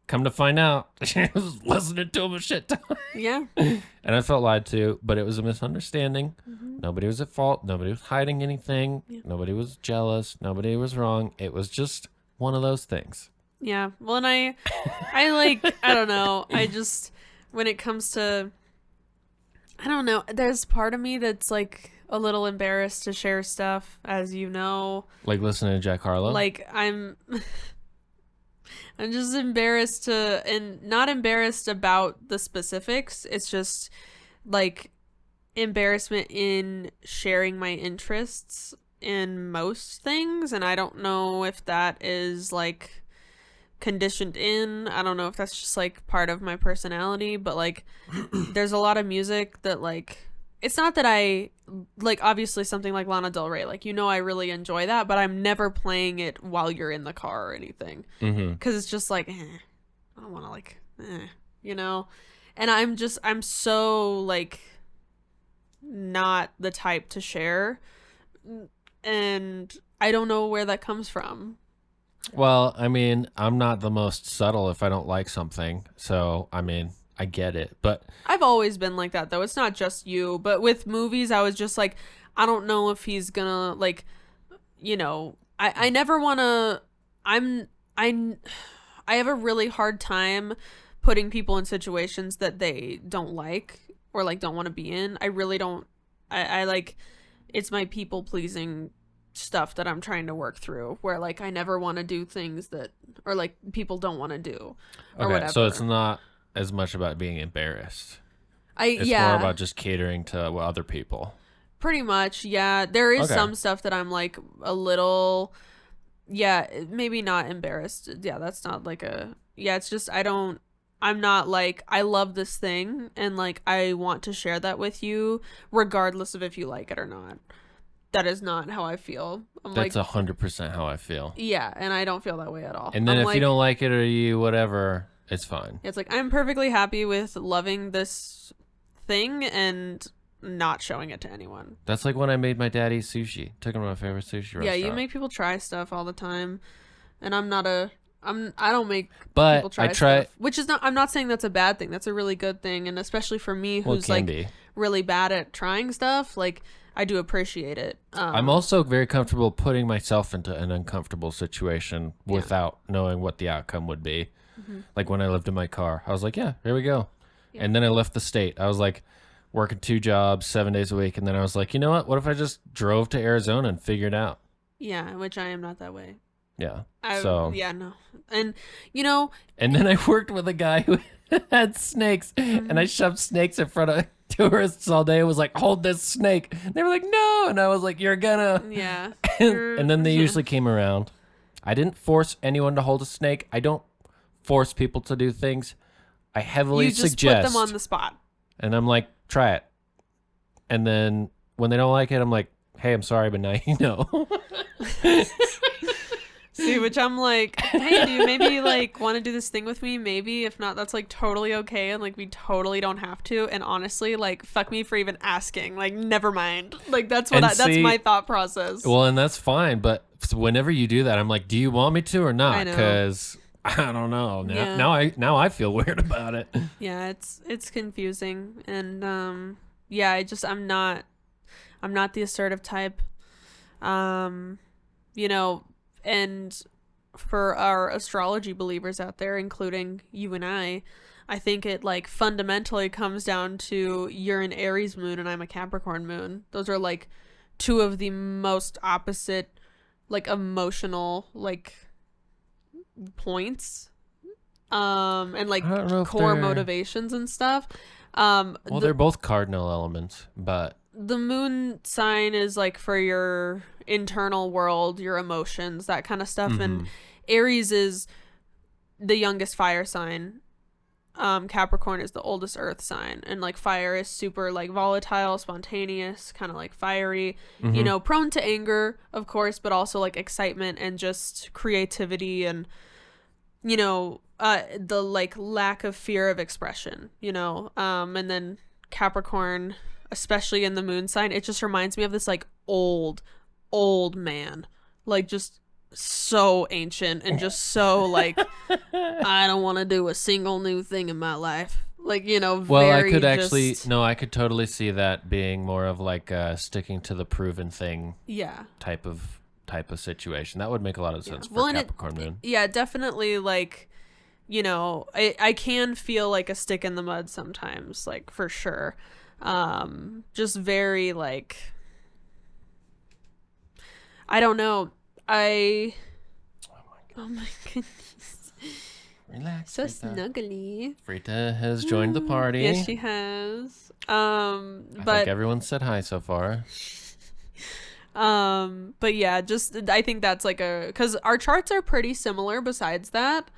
come to find out, she was listening to him a shit ton. Yeah. And I felt lied to, but it was a misunderstanding. Mm-hmm. Nobody was at fault. Nobody was hiding anything. Yeah. Nobody was jealous. Nobody was wrong. It was just one of those things. Yeah. Well, and I like, I don't know. I just, when it comes to, I don't know, there's part of me that's like a little embarrassed to share stuff, as you know. Like listening to Jack Harlow? Like I'm just embarrassed to, and not embarrassed about the specifics. It's just like embarrassment in sharing my interests in most things. And I don't know if that is like conditioned in. I don't know if that's just like part of my personality, but like there's a lot of music that like, it's not that I like, obviously something like Lana Del Rey, like, you know, I really enjoy that, but I'm never playing it while you're in the car or anything, because it's just like, I don't want to like, you know. And I'm so like not the type to share, and I don't know where that comes from. Well, I mean, I'm not the most subtle if I don't like something. So, I mean, I get it. But I've always been like that, though. It's not just you. But with movies, I was just like, I don't know if he's gonna, like, you know, I never want to, I have a really hard time putting people in situations that they don't like or, like, don't want to be in. I really don't, I like, it's my people pleasing stuff that I'm trying to work through, where like I never want to do things that, or like people don't want to do, or whatever. So it's not as much about being embarrassed. It's more about just catering to other people. Pretty much, yeah. There is some stuff that I'm like a little, maybe not embarrassed. Yeah, that's not like a, it's just I'm not like, I love this thing and like I want to share that with you regardless of if you like it or not. That is not how I feel. That's 100% how I feel. Yeah, and I don't feel that way at all. And then if you don't like it or you whatever, it's fine. It's like, I'm perfectly happy with loving this thing and not showing it to anyone. That's like when I made my dad eat sushi. Took him to my favorite sushi restaurant. Yeah, you make people try stuff all the time. And I don't make people try stuff. Which is not, I'm not saying that's a bad thing. That's a really good thing. And especially for me, who's really bad at trying stuff, like, I do appreciate it. I'm also very comfortable putting myself into an uncomfortable situation without knowing what the outcome would be. Mm-hmm. Like when I lived in my car, I was like, yeah, here we go. Yeah. And then I left the state. I was like working 2 jobs, 7 days a week. And then I was like, you know what? What if I just drove to Arizona and figured out? Yeah, which I am not that way. Yeah. No. And, you know. And then I worked with a guy who had snakes, and I shoved snakes in front of tourists all day. It was like, hold this snake. And they were like, no. And I was like, you're gonna. Yeah. And then they usually came around. I didn't force anyone to hold a snake. I don't force people to do things. I heavily suggest. You just put them on the spot. And I'm like, try it. And then when they don't like it, I'm like, hey, I'm sorry, but now you know. See, which I'm like, hey, do you maybe like want to do this thing with me? Maybe. If not, that's like totally okay. And like, we totally don't have to. And honestly, like, fuck me for even asking. Like, never mind. Like, that's that's my thought process. Well, and that's fine. But whenever you do that, I'm like, do you want me to or not? Because I don't know. Yeah. Now I feel weird about it. Yeah, it's confusing, and yeah, I'm not the assertive type. Um, you know, and for our astrology believers out there, including you and I think it like fundamentally comes down to you're an Aries moon and I'm a Capricorn moon. Those are like two of the most opposite like emotional like points and like I don't know if core they're motivations and stuff. well, they're both cardinal elements, but The moon sign is like for your internal world, your emotions, that kind of stuff. And Aries is the youngest fire sign. Capricorn is the oldest earth sign. And like fire is super like volatile, spontaneous, kind of like fiery, you know, prone to anger, of course, but also like excitement and just creativity and, you know, the like lack of fear of expression, you know. And then Capricorn, especially in the moon sign, it just reminds me of this like old man, like just so ancient and just so like I don't want to do a single new thing in my life, like, you know. well, I very could just, actually no, I could totally see that being more of like sticking to the proven thing yeah, type of situation. That would make a lot of sense for well, and Capricorn moon. yeah, definitely, like, you know, I can feel like a stick in the mud sometimes, like, for sure. Just very like, I don't know. Oh my goodness. Relax. So Frita. snuggly. Frita has joined the party. Yes, she has. I think everyone said hi so far. But yeah, just I think that's like because our charts are pretty similar besides that.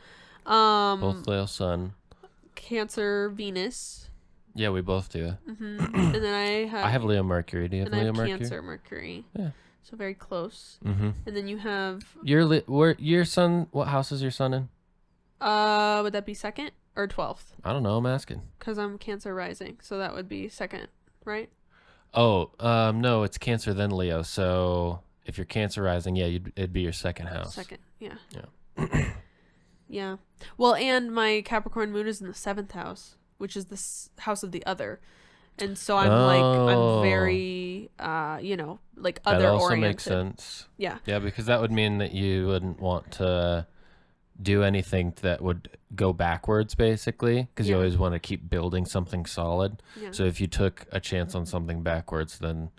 Both Leo Sun. Cancer, Venus. Yeah, we both do. And then I have Leo Mercury. Do you have and I Leo have Mercury? Cancer, Mercury. Yeah. So very close. Mm-hmm. And then you have your sun. What house is your sun in? would that be second or 12th? I don't know. I'm asking. Because I'm Cancer rising, so that would be second, right? Oh, no, it's Cancer then Leo. So if you're Cancer rising, yeah, it'd be your second house. Second, yeah. Yeah. Yeah. Well, and my Capricorn moon is in the 7th house, which is the house of the other. And so I'm very, you know, like other that also oriented. makes sense. Yeah. Yeah, because that would mean that you wouldn't want to do anything that would go backwards, basically, because you always want to keep building something solid. Yeah. So if you took a chance on something backwards, then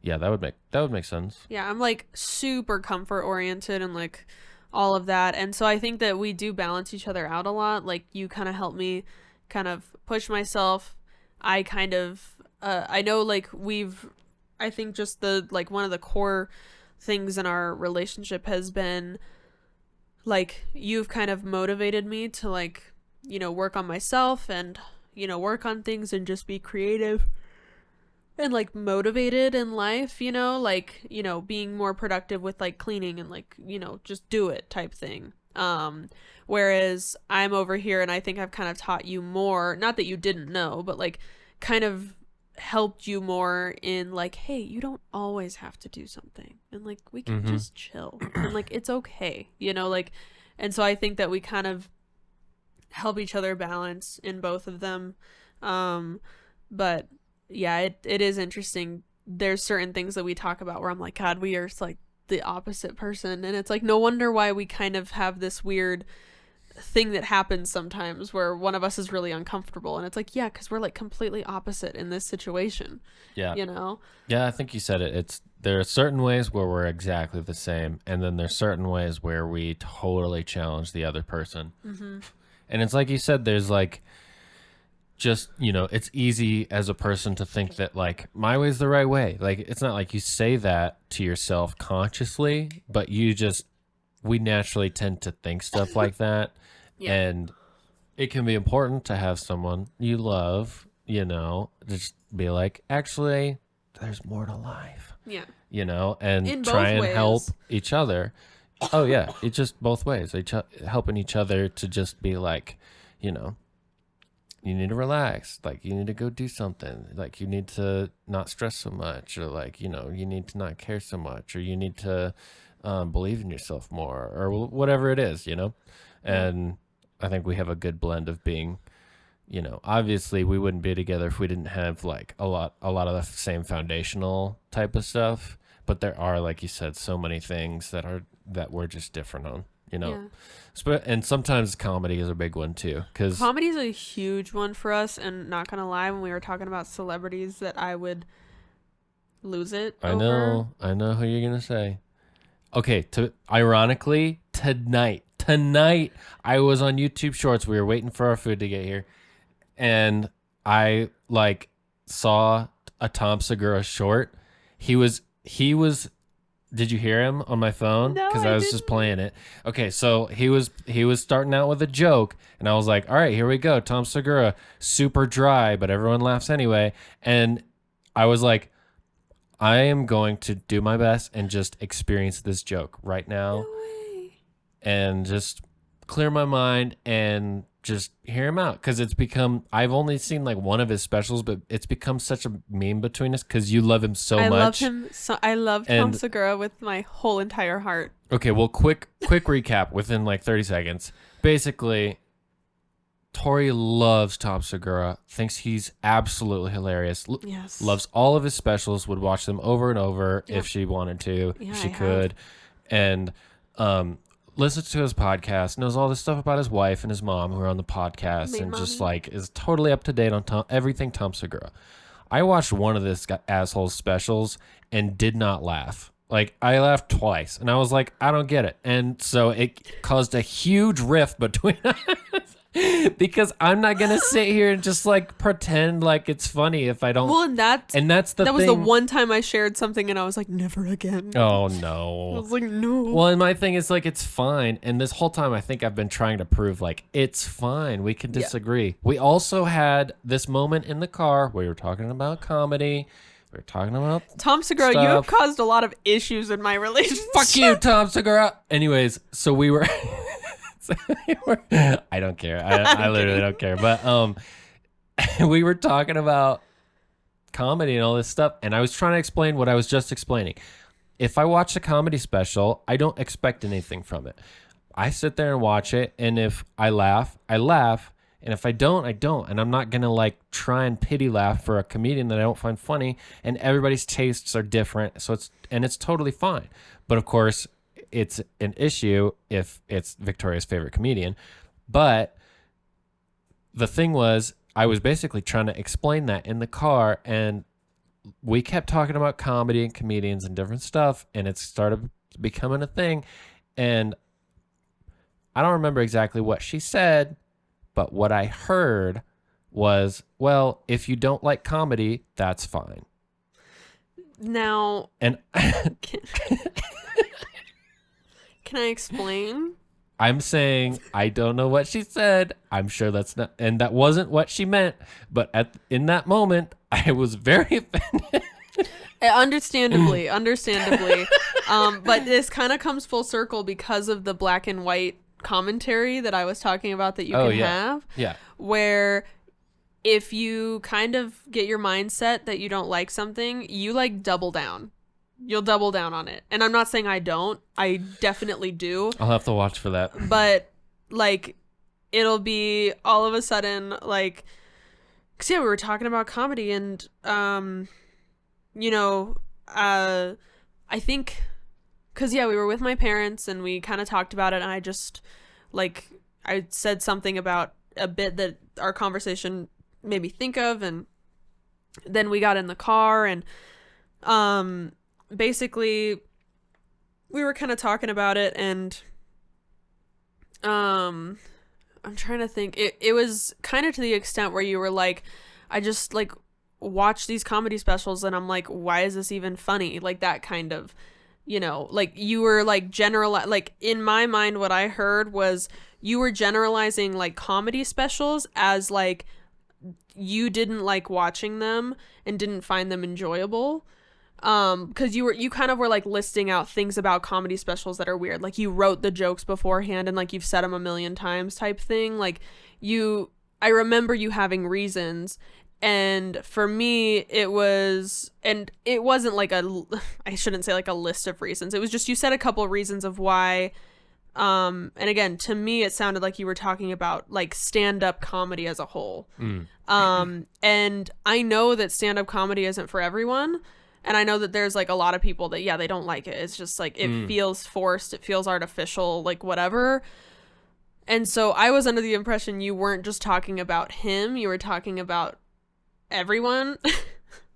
yeah, that would make sense. Yeah, I'm like super comfort oriented and like all of that. And so I think that we do balance each other out a lot. Like you kind of help me kind of push myself. I kind of I know like I think just the like one of the core things in our relationship has been like you've kind of motivated me to like, you know, work on myself and, you know, work on things and just be creative and like motivated in life, you know, like, you know, being more productive with like cleaning and like, you know, just do it type thing. Whereas I'm over here and I think I've kind of taught you more, not that you didn't know, but like kind of helped you more in like, hey, you don't always have to do something and like we can just chill and like it's okay, you know, like. And so I think that we kind of help each other balance in both of them. But yeah, it is interesting. There's certain things that we talk about where I'm like, God, we are like the opposite person, and it's like no wonder why we kind of have this weird thing that happens sometimes where one of us is really uncomfortable, and it's like, yeah, because we're like completely opposite in this situation. Yeah, you know. Yeah, I think you said it. There are certain ways where we're exactly the same, and then there's certain ways where we totally challenge the other person. And it's like you said, there's like just, you know, it's easy as a person to think that like my way's the right way. Like it's not like you say that to yourself consciously, but we naturally tend to think stuff like that. Yeah. And it can be important to have someone you love, you know, just be like, actually, there's more to life. Yeah. You know, and In try both and ways. help each other. Oh yeah, it's just both ways. Helping each other to just be like, you know, you need to relax. Like you need to go do something. Like you need to not stress so much, or like, you know, you need to not care so much, or you need to believe in yourself more, or whatever it is, you know. And I think we have a good blend of being, obviously we wouldn't be together if we didn't have like a lot of the same foundational type of stuff. But there are, like you said, so many things that we're just different on, Yeah. And sometimes comedy is a big one too, because Comedy is a huge one for us, and not gonna lie, when we were talking about celebrities that I would lose it I over. know who you're gonna say. Okay, ironically, tonight I was on YouTube Shorts. We were waiting for our food to get here, and I like saw a Tom Segura short. He was. Did you hear him on my phone? No, Because I I was just didn't. playing it. Okay, so he was starting out with a joke, and I was like, all right, here we go. Tom Segura, super dry, but everyone laughs anyway. And I was like, I am going to do my best and just experience this joke right No now way. and just clear my mind and just hear him out, because I've only seen like one of his specials, but it's become such a meme between us because you love him so I much. love him. So I love Tom And- Segura with my whole entire heart. Okay, well, quick recap within like 30 seconds. Basically, Tori loves Tom Segura, thinks he's absolutely hilarious, Yes. loves all of his specials, would watch them over and over Yeah. if she wanted to, Yeah, if she I have. could, and listens to his podcast, knows all this stuff about his wife and his mom who are on the podcast, Main and just mommy. like is totally up to date on everything Tom Segura. I watched one of this asshole's specials and did not laugh. Like, I laughed twice, and I was like, I don't get it. And so it caused a huge rift between us because I'm not going to sit here and just, like, pretend like it's funny if I don't. Well, and that's the that thing. was the one time I shared something, and I was like, never again. Oh, I no. was like, no. Well, and my thing is, like, it's fine. And this whole time, I think I've been trying to prove, like, it's fine. We can Yeah. disagree. We also had this moment in the car where we were talking about comedy. We were talking about Tom Segura, you have stuff. caused a lot of issues in my relationship. Fuck you, Tom Segura. Anyways, so we were. I don't care. I literally don't care. But we were talking about comedy and all this stuff, and I was trying to explain what I was just explaining. If I watch a comedy special, I don't expect anything from it. I sit there and watch it, and if I laugh, I laugh. And if I don't, I don't. And I'm not going to like try and pity laugh for a comedian that I don't find funny. And everybody's tastes are different. So it's totally fine. But of course, it's an issue if it's Victoria's favorite comedian. But the thing was, I was basically trying to explain that in the car, and we kept talking about comedy and comedians and different stuff, and it started becoming a thing. And I don't remember exactly what she said, but what I heard was, well, if you don't like comedy, that's fine. Now, And can I explain? I'm saying I don't know what she said. I'm sure that's not, and that wasn't what she meant. But in that moment, I was very offended. Understandably. But this kind of comes full circle because of the black and white commentary that I was talking about that you can have. Yeah. Where if you kind of get your mindset that you don't like something, you like double down. You'll double down on it. And I'm not saying I don't. I definitely do. I'll have to watch for that. But like it'll be all of a sudden like, cause yeah, we were talking about comedy and I think because yeah, we were with my parents and we kind of talked about it, and I just like I said something about a bit that our conversation made me think of, and then we got in the car and basically we were kind of talking about it, and I'm trying to think. It was kind of to the extent where you were like, I just like watch these comedy specials and I'm like, why is this even funny? Like that kind of, like you were like like in my mind, what I heard was you were generalizing like comedy specials as like you didn't like watching them and didn't find them enjoyable. Because you kind of were like listing out things about comedy specials that are weird. Like you wrote the jokes beforehand and like you've said them a million times type thing. Like I remember you having reasons. And for me, it wasn't like I shouldn't say like a list of reasons. It was just, you said a couple of reasons of why, and again, to me, it sounded like you were talking about like stand-up comedy as a whole. And I know that stand-up comedy isn't for everyone. And I know that there's like a lot of people that, yeah, they don't like it. It's just like, it feels forced. It feels artificial, like whatever. And so I was under the impression you weren't just talking about him. You were talking about everyone.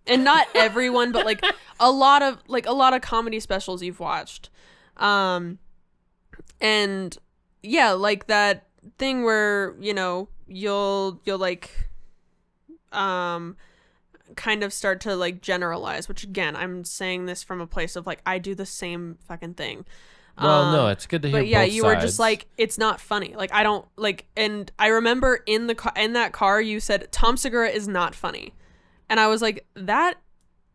And not everyone, but like a lot of comedy specials you've watched. And yeah, like that thing where, you know, you'll like kind of start to like generalize, which again, I'm saying this from a place of like, I do the same fucking thing. Well, no, it's good to hear. But yeah, both you sides. were just like, it's not funny. Like, I don't like, and I remember in that car, you said Tom Segura is not funny. And I was like, that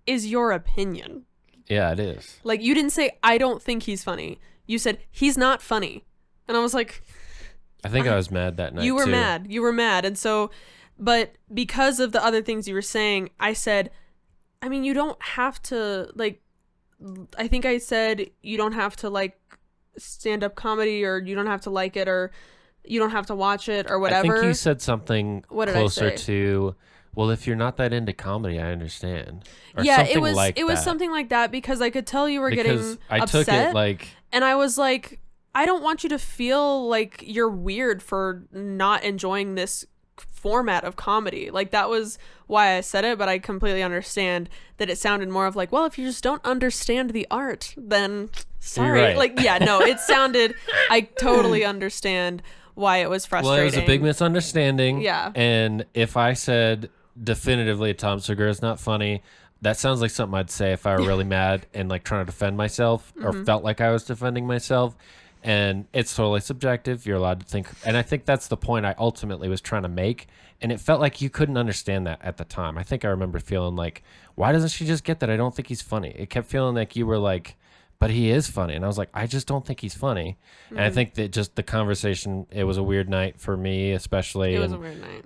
is your opinion. Yeah, it is. Like, you didn't say, I don't think he's funny. You said, he's not funny. And I was like, I think I was mad that night. You were too. mad. You were mad. And so, but because of the other things you were saying, I said, I mean, you don't have to, like, I think I said, you don't have to like stand-up comedy, or you don't have to like it, or you don't have to watch it, or whatever. I think you said something What did I closer say? to, well, if you're not that into comedy, I understand. Or Yeah, something it was like it was that. something like that, because I could tell you were Because getting I upset. took it like, And I was like, I don't want you to feel like you're weird for not enjoying this format of comedy. Like, that was why I said it, but I completely understand that it sounded more of like, well, if you just don't understand the art, then sorry. Right. Like, yeah, no, it sounded, I totally understand why it was frustrating. well, it was a big misunderstanding. Yeah. And if I said definitively Tom Segura is not funny, that sounds like something I'd say if I were really mad and like trying to defend myself, or felt like I was defending myself. And it's totally subjective. You're allowed to think. And I think that's the point I ultimately was trying to make. And it felt like you couldn't understand that at the time. I think I remember feeling like, why doesn't she just get that? I don't think he's funny. It kept feeling like you were like, but he is funny. And I was like, I just don't think he's funny. And I think that just the conversation, it was a weird night for me, especially. It was a and weird night.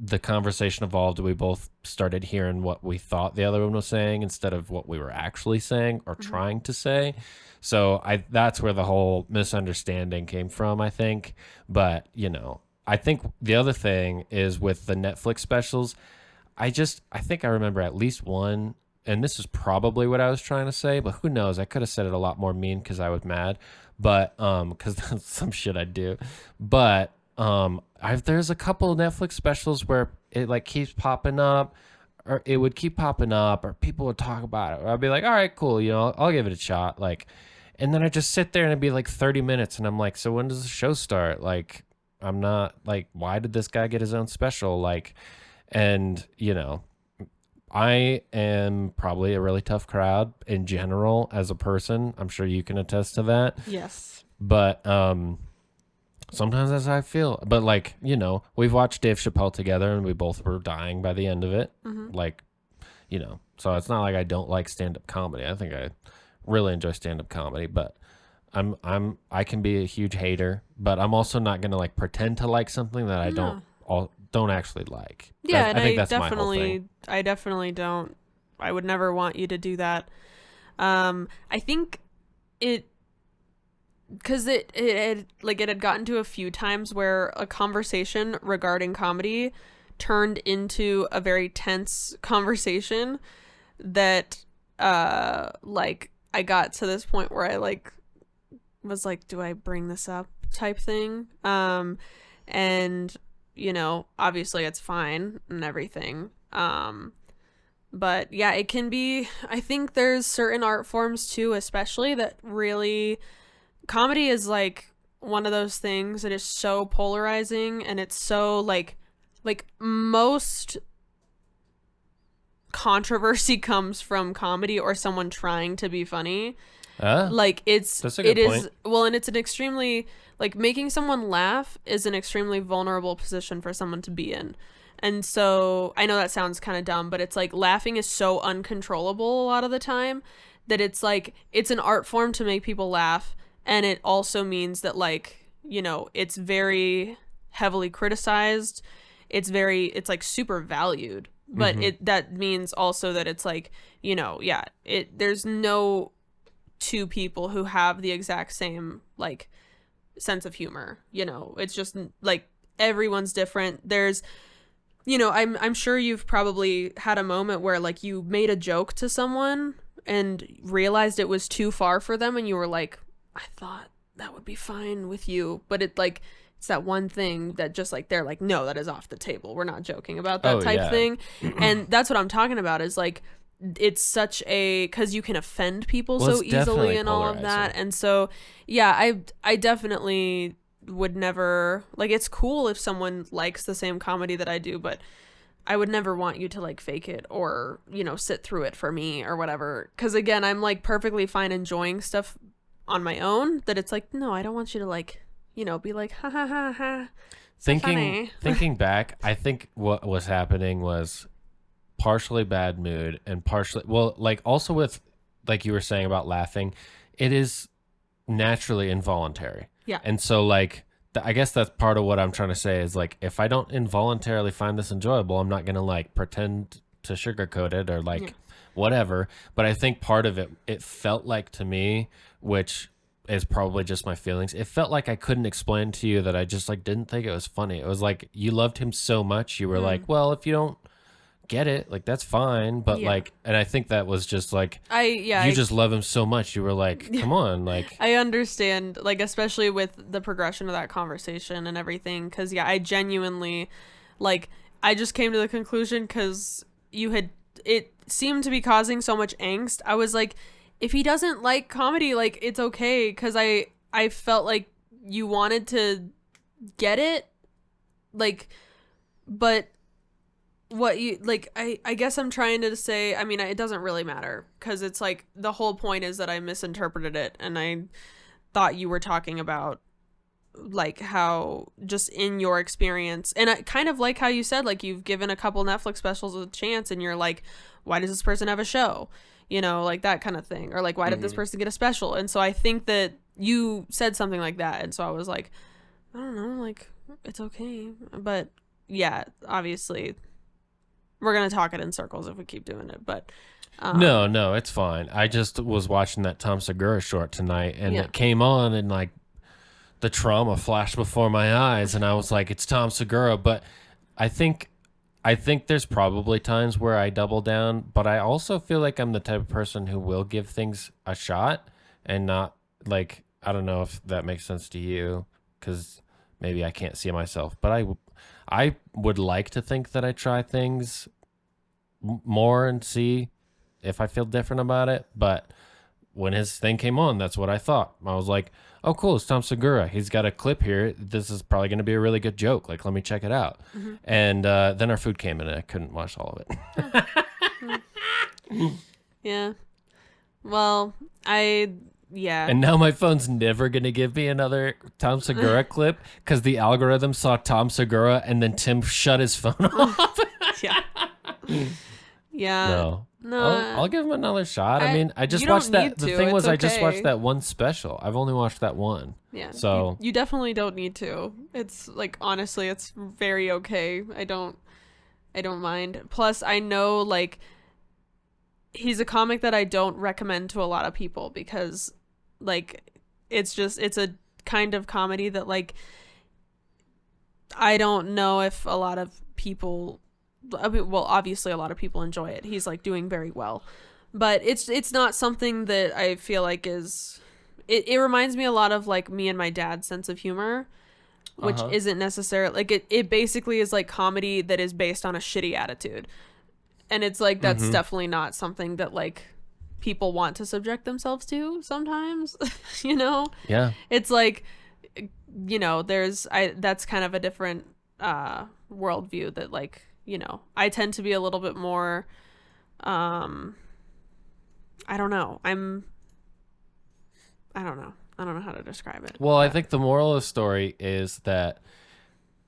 the conversation evolved. We both started hearing what we thought the other one was saying instead of what we were actually saying or trying to say. So that's where the whole misunderstanding came from, I think. But, you know, I think the other thing is with the Netflix specials, I think I remember at least one, and this is probably what I was trying to say, but who knows? I could have said it a lot more mean because I was mad, but because that's some shit I do. But there's a couple of Netflix specials where it like keeps popping up, or it would keep popping up, or people would talk about it. Or I'd be like, all right, cool, you know, I'll give it a shot. Like, and then I just sit there and it'd be like 30 minutes, and I'm like, so when does the show start? Like, I'm not like, why did this guy get his own special? Like, and you know, I am probably a really tough crowd in general as a person. I'm sure you can attest to that. Yes. But sometimes that's how I feel. But like, you know, we've watched Dave Chappelle together and we both were dying by the end of it. Like, you know, so it's not like I don't like stand-up comedy. I think I really enjoy stand-up comedy, but I can be a huge hater, but I'm also not going to like pretend to like something that I don't actually like. Yeah, and I think that's my whole definitely, thing. I definitely don't. I would never want you to do that. I think because it had gotten to a few times where a conversation regarding comedy turned into a very tense conversation that like I got to this point where I like was like, do I bring this up type thing? And you know, obviously it's fine and everything. But yeah, it can be, I think there's certain art forms too, especially that really, comedy is like one of those things that is so polarizing, and it's so like most controversy comes from comedy or someone trying to be funny. Like that's a good point. Well, and it's an extremely, like, making someone laugh is an extremely vulnerable position for someone to be in. And so I know that sounds kind of dumb, but it's like laughing is so uncontrollable a lot of the time that it's like, it's an art form to make people laugh. And it also means that, like, you know, it's very heavily criticized. It's like super valued, but that means also that it's like, you know, there's no two people who have the exact same like sense of humor. You know, it's just like everyone's different. There's, you know, I'm sure you've probably had a moment where like you made a joke to someone and realized it was too far for them, and you were like, I thought that would be fine with you, but it like it's that one thing that just like they're like, no, that is off the table. We're not joking about that type thing. And that's what I'm talking about is like it's such a because you can offend people so easily and all of that. And so yeah, I definitely would never like it's cool if someone likes the same comedy that I do, but I would never want you to like fake it or, you know, sit through it for me or whatever. Because again, I'm like perfectly fine enjoying stuff on my own that it's like, no, I don't want you to like, you know, be like, ha ha ha ha. Thinking back, I think what was happening was partially bad mood and partially, well, like also with, like you were saying about laughing, it is naturally involuntary. Yeah. And so like, I guess that's part of what I'm trying to say is like, if I don't involuntarily find this enjoyable, I'm not going to like pretend to sugarcoat it or like whatever. But I think part of it felt like to me, which is probably just my feelings. It felt like I couldn't explain to you that I just like didn't think it was funny. It was like you loved him so much. You were like, well, if you don't get it, like that's fine. But like, and I think that was just like, you just love him so much. You were like, come on. Like, I understand, like, especially with the progression of that conversation and everything. Cause I genuinely like, I just came to the conclusion cause it seemed to be causing so much angst. I was like, if he doesn't like comedy, like it's okay. Cause I felt like you wanted to get it. Like, but what you like, I guess I'm trying to say, I mean, it doesn't really matter. Cause it's like the whole point is that I misinterpreted it. And I thought you were talking about like how just in your experience, and I kind of like how you said, like you've given a couple Netflix specials a chance and you're like, why does this person have a show? You know, like that kind of thing. Or like, why did this person get a special? And so I think that you said something like that. And so I was like, I don't know, like, it's okay. But yeah, obviously, we're going to talk it in circles if we keep doing it. But no, it's fine. I just was watching that Tom Segura short tonight and it came on and like the trauma flashed before my eyes. And I was like, it's Tom Segura. But I think there's probably times where I double down, but I also feel like I'm the type of person who will give things a shot and not like, I don't know if that makes sense to you because maybe I can't see myself, but I would like to think that I try things more and see if I feel different about it. But when his thing came on, that's what I thought. I was like, oh, cool, it's Tom Segura. He's got a clip here. This is probably going to be a really good joke. Like, let me check it out. And then our food came in and I couldn't watch all of it. Yeah. Well, And now my phone's never going to give me another Tom Segura clip because the algorithm saw Tom Segura and then Tim shut his phone off. Yeah. Yeah. No, I'll give him another shot. I mean, I just watched that. The thing was, I just watched that one special. I've only watched that one. Yeah. So you definitely don't need to. It's like, honestly, it's very okay. I don't mind. Plus, I know like he's a comic that I don't recommend to a lot of people because like it's a kind of comedy that like I don't know if a lot of people, I mean, well, obviously a lot of people enjoy it. He's like doing very well, but it's not something that I feel like is, it reminds me a lot of like me and my dad's sense of humor, which isn't necessarily like, it basically is like comedy that is based on a shitty attitude. And it's like, that's definitely not something that like people want to subject themselves to sometimes, you know? Yeah. It's like, you know, that's kind of a different worldview that like, you know, I tend to be a little bit more, I don't know. I don't know. I don't know how to describe it. Well, I think the moral of the story is that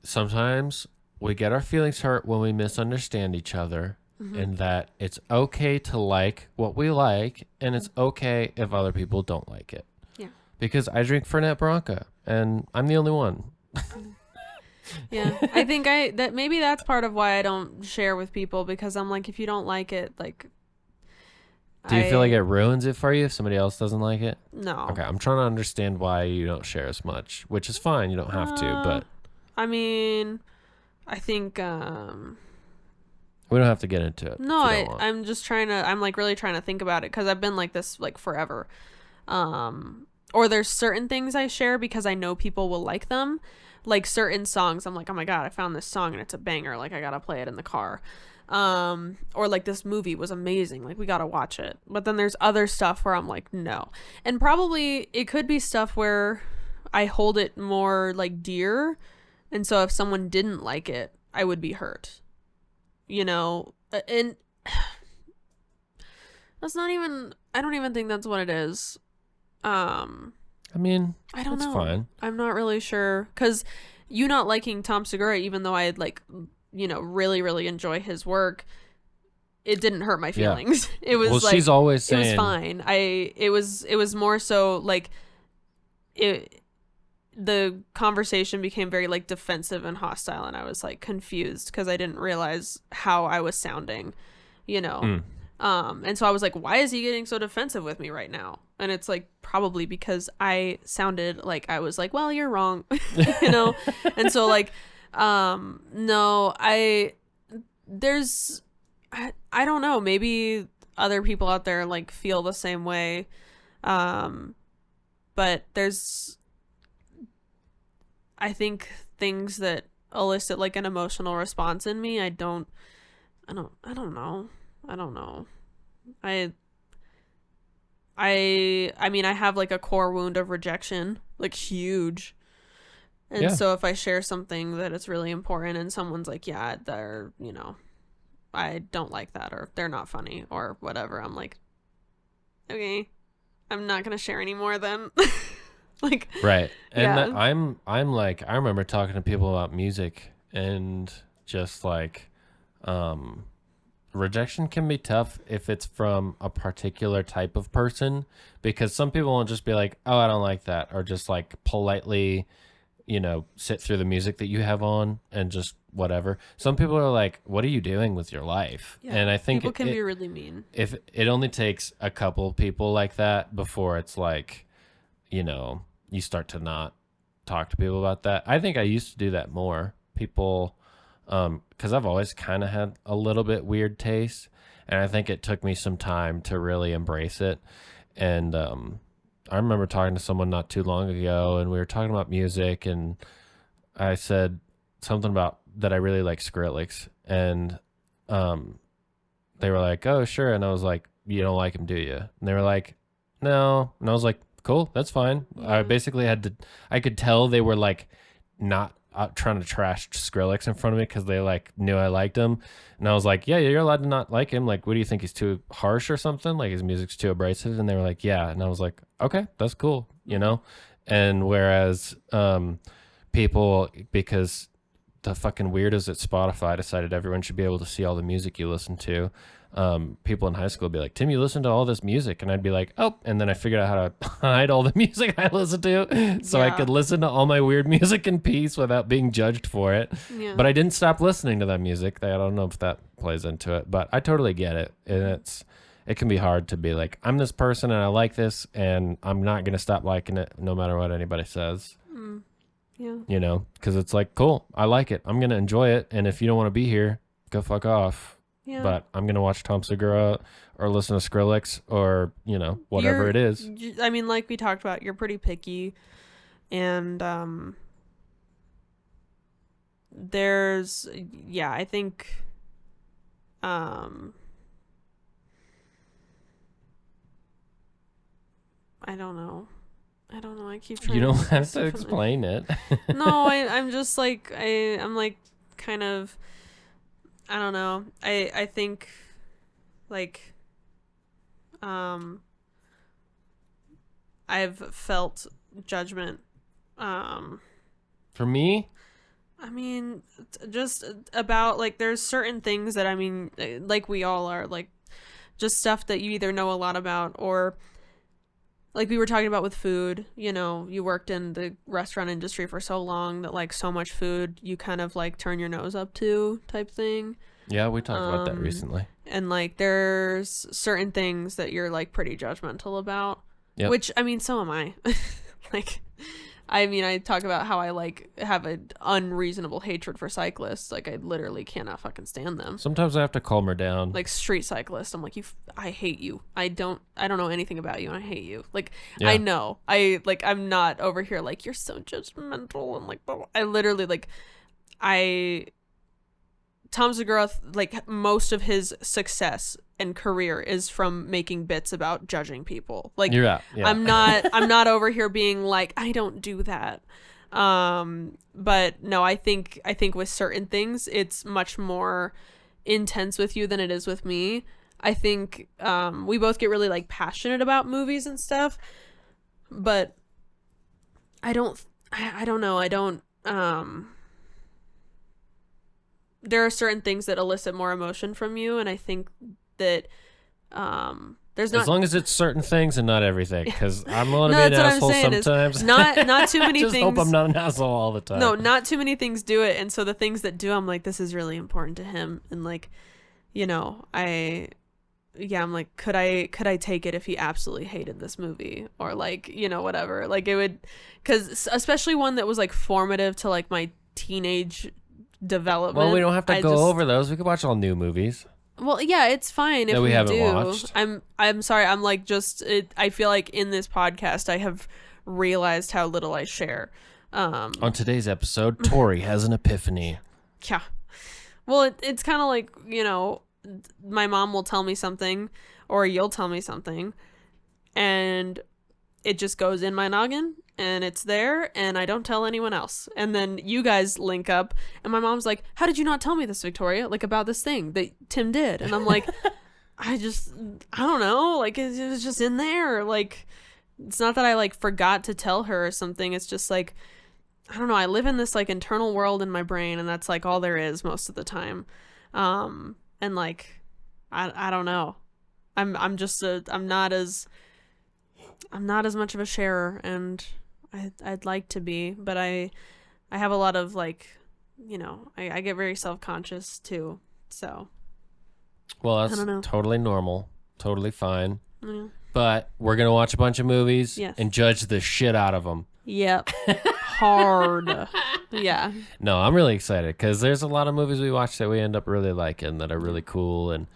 sometimes we get our feelings hurt when we misunderstand each other, and that it's okay to like what we like, and it's okay if other people don't like it. Yeah. Because I drink Fernet Branca, and I'm the only one. Yeah, I think that maybe that's part of why I don't share with people, because I'm like, if you don't like it, like, Do you feel like it ruins it for you if somebody else doesn't like it? No. Okay, I'm trying to understand why you don't share as much, which is fine. You don't have to, but I mean, I think we don't have to get into it. no, if you don't want. I'm just trying to I'm like really trying to think about it because I've been like this like forever. Or there's certain things I share because I know people will like them. Like certain songs, I'm like, oh my God, I found this song and it's a banger. Like I gotta play it in the car. Or like this movie was amazing. Like we gotta watch it. But then there's other stuff where I'm like, no. And probably it could be stuff where I hold it more like dear. And so if someone didn't like it, I would be hurt. You know? And that's not even, I don't even think that's what it is. I mean, I don't know. Fine. I'm not really sure because you not liking Tom Segura, even though I like, really, really enjoy his work, it didn't hurt my feelings. Yeah. It was well, like she's always saying it was fine. It was more so like the conversation became very like defensive and hostile, and I was like confused because I didn't realize how I was sounding, and so I was like, why is he getting so defensive with me right now? And it's like probably because I sounded like I was like, well, you're wrong, and so like no, I don't know, maybe other people out there like feel the same way, but there's I think things that elicit like an emotional response in me. I don't know. I mean, I have like a core wound of rejection, like huge. And so if I share something that it's really important and someone's like, yeah, they're, I don't like that, or they're not funny or whatever, I'm like, okay, I'm not going to share anymore then. Like, right. And I'm like, I remember talking to people about music and just like, rejection can be tough if it's from a particular type of person, because some people will just be like, oh, I don't like that, or just like politely, sit through the music that you have on and just whatever. Some people are like, what are you doing with your life? Yeah, and I think people can be really mean. If it only takes a couple people like that before it's like, you start to not talk to people about that. I think I used to do that more. People, because I've always kind of had a little bit weird taste, and I think it took me some time to really embrace it. And I remember talking to someone not too long ago, and we were talking about music, and I said something about that I really like Skrillex, and they were like, oh, sure. And I was like, you don't like him, do you? And they were like, no. And I was like, cool, that's fine. Yeah. I basically I could tell they were like not trying to trash Skrillex in front of me because they like knew I liked him. And I was like, yeah, you're allowed to not like him. Like, what do you think? He's too harsh or something? Like his music's too abrasive? And they were like, yeah. And I was like, okay, that's cool, And whereas people, because the fucking weirdos at Spotify decided everyone should be able to see all the music you listen to, people in high school would be like, Tim, you listen to all this music, and I'd be like, oh, and then I figured out how to hide all the music I listen to so I could listen to all my weird music in peace without being judged for it. But I didn't stop listening to that music. I don't know if that plays into it, but I totally get it. And it can be hard to be like, I'm this person and I like this, and I'm not going to stop liking it no matter what anybody says. Yeah. Because it's like, cool, I like it, I'm going to enjoy it, and if you don't want to be here, go fuck off. Yeah. But I'm going to watch Tom Segura or listen to Skrillex or, whatever it is. I mean, like we talked about, you're pretty picky. And I think I don't know. I keep trying. You don't have to explain it. No, I'm just like, I'm like kind of, I don't know. I think like I've felt judgment. For me? I mean, just about like there's certain things that, I mean, like we all are, like just stuff that you either know a lot about, or like we were talking about with food, you worked in the restaurant industry for so long that like so much food you kind of like turn your nose up to type thing. Yeah, we talked about that recently. and like there's certain things that you're like pretty judgmental about. Yep. Which, I mean, so am I. Like, I mean, I talk about how I like have an unreasonable hatred for cyclists. Like, I literally cannot fucking stand them. Sometimes I have to calm her down. Like street cyclists, I'm like, I hate you. I don't know anything about you, and I hate you. Like, Yeah. I know, I'm not over here like you're so judgmental and like, blah, blah. I literally like, Tom Segura, like most of his success and career is from making bits about judging people. Like, yeah. I'm not over here being like, I don't do that. But no, I think with certain things, it's much more intense with you than it is with me. I think, we both get really like passionate about movies and stuff, but I don't know. There are certain things that elicit more emotion from you, and I think that there's not, as long as it's certain things and not everything, because I'm going to No, be an that's what I'm asshole saying sometimes. is not too many Just things. hope I'm not an asshole all the time. No, not too many things do it, and so the things that do, I'm like, this is really important to him, and like, you know, I'm like, could I take it if he absolutely hated this movie, or like, you know, whatever. Like, it would, because especially one that was like formative to like my teenage development. Well, we don't have to go over those. We could watch all new movies. Well, yeah, it's fine if that we haven't do. watched. I'm sorry. I'm like I feel like in this podcast I have realized how little I share. On today's episode, Tori has an epiphany. Yeah. Well, it's kind of like, you know, my mom will tell me something, or you'll tell me something, and it just goes in my noggin, and it's there, and I don't tell anyone else. And then you guys link up, and my mom's like, how did you not tell me this, Victoria? Like, about this thing that Tim did. And I'm like, I don't know. Like, it was just in there. Like, it's not that I, like, forgot to tell her or something. It's just, like, I don't know. I live in this, like, internal world in my brain, and that's, like, all there is most of the time. And, like, I don't know. I'm not as much of a sharer, and I'd like to be, but I have a lot of, like, you know, I get very self-conscious too, so. Well, I don't know. that's totally normal, totally fine. Yeah. But we're going to watch a bunch of movies and judge the shit out of them. Yep. Hard. Yeah. No, I'm really excited because there's a lot of movies we watch that we end up really liking that are really cool, and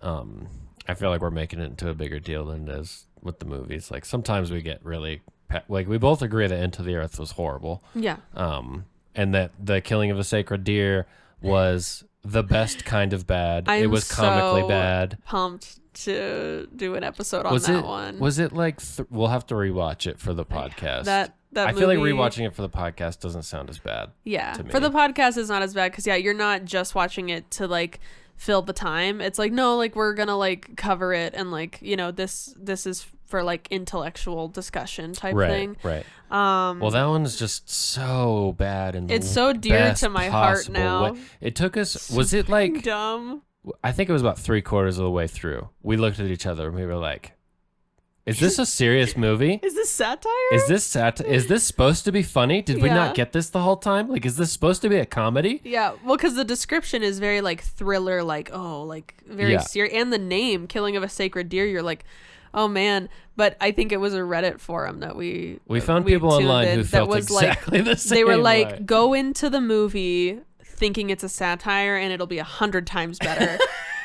I feel like we're making it into a bigger deal than it is with the movies. Like, sometimes we get really like, we both agree that Into the Earth was horrible. Yeah. And that The Killing of a Sacred Deer was the best kind of bad. It was comically bad. Pumped to do an episode on that one. Was it like we'll have to rewatch it for the podcast. That I movie, feel like rewatching it for the podcast doesn't sound as bad. Yeah. to me. For the podcast it's not as bad because you're not just watching it to like fill the time. It's like, no, like, we're gonna like cover it, and like, you know, this is for like intellectual discussion type thing. Right. Well, that one's just so bad, and it's so dear to my heart now. It took us. Was it like? Dumb. I think it was about 3/4 of the way through. We looked at each other and we were like, "Is this a serious movie? Is this satire? Is this supposed to be funny? Did we not get this the whole time? Like, is this supposed to be a comedy?" Yeah, well, because the description is very like thriller, like, oh, like very serious, and the name "Killing of a Sacred Deer," you're like, oh man. But I think it was a Reddit forum that we found people online who felt was exactly the same. They were like, way. Go into the movie thinking it's a satire, and it'll be 100 times better.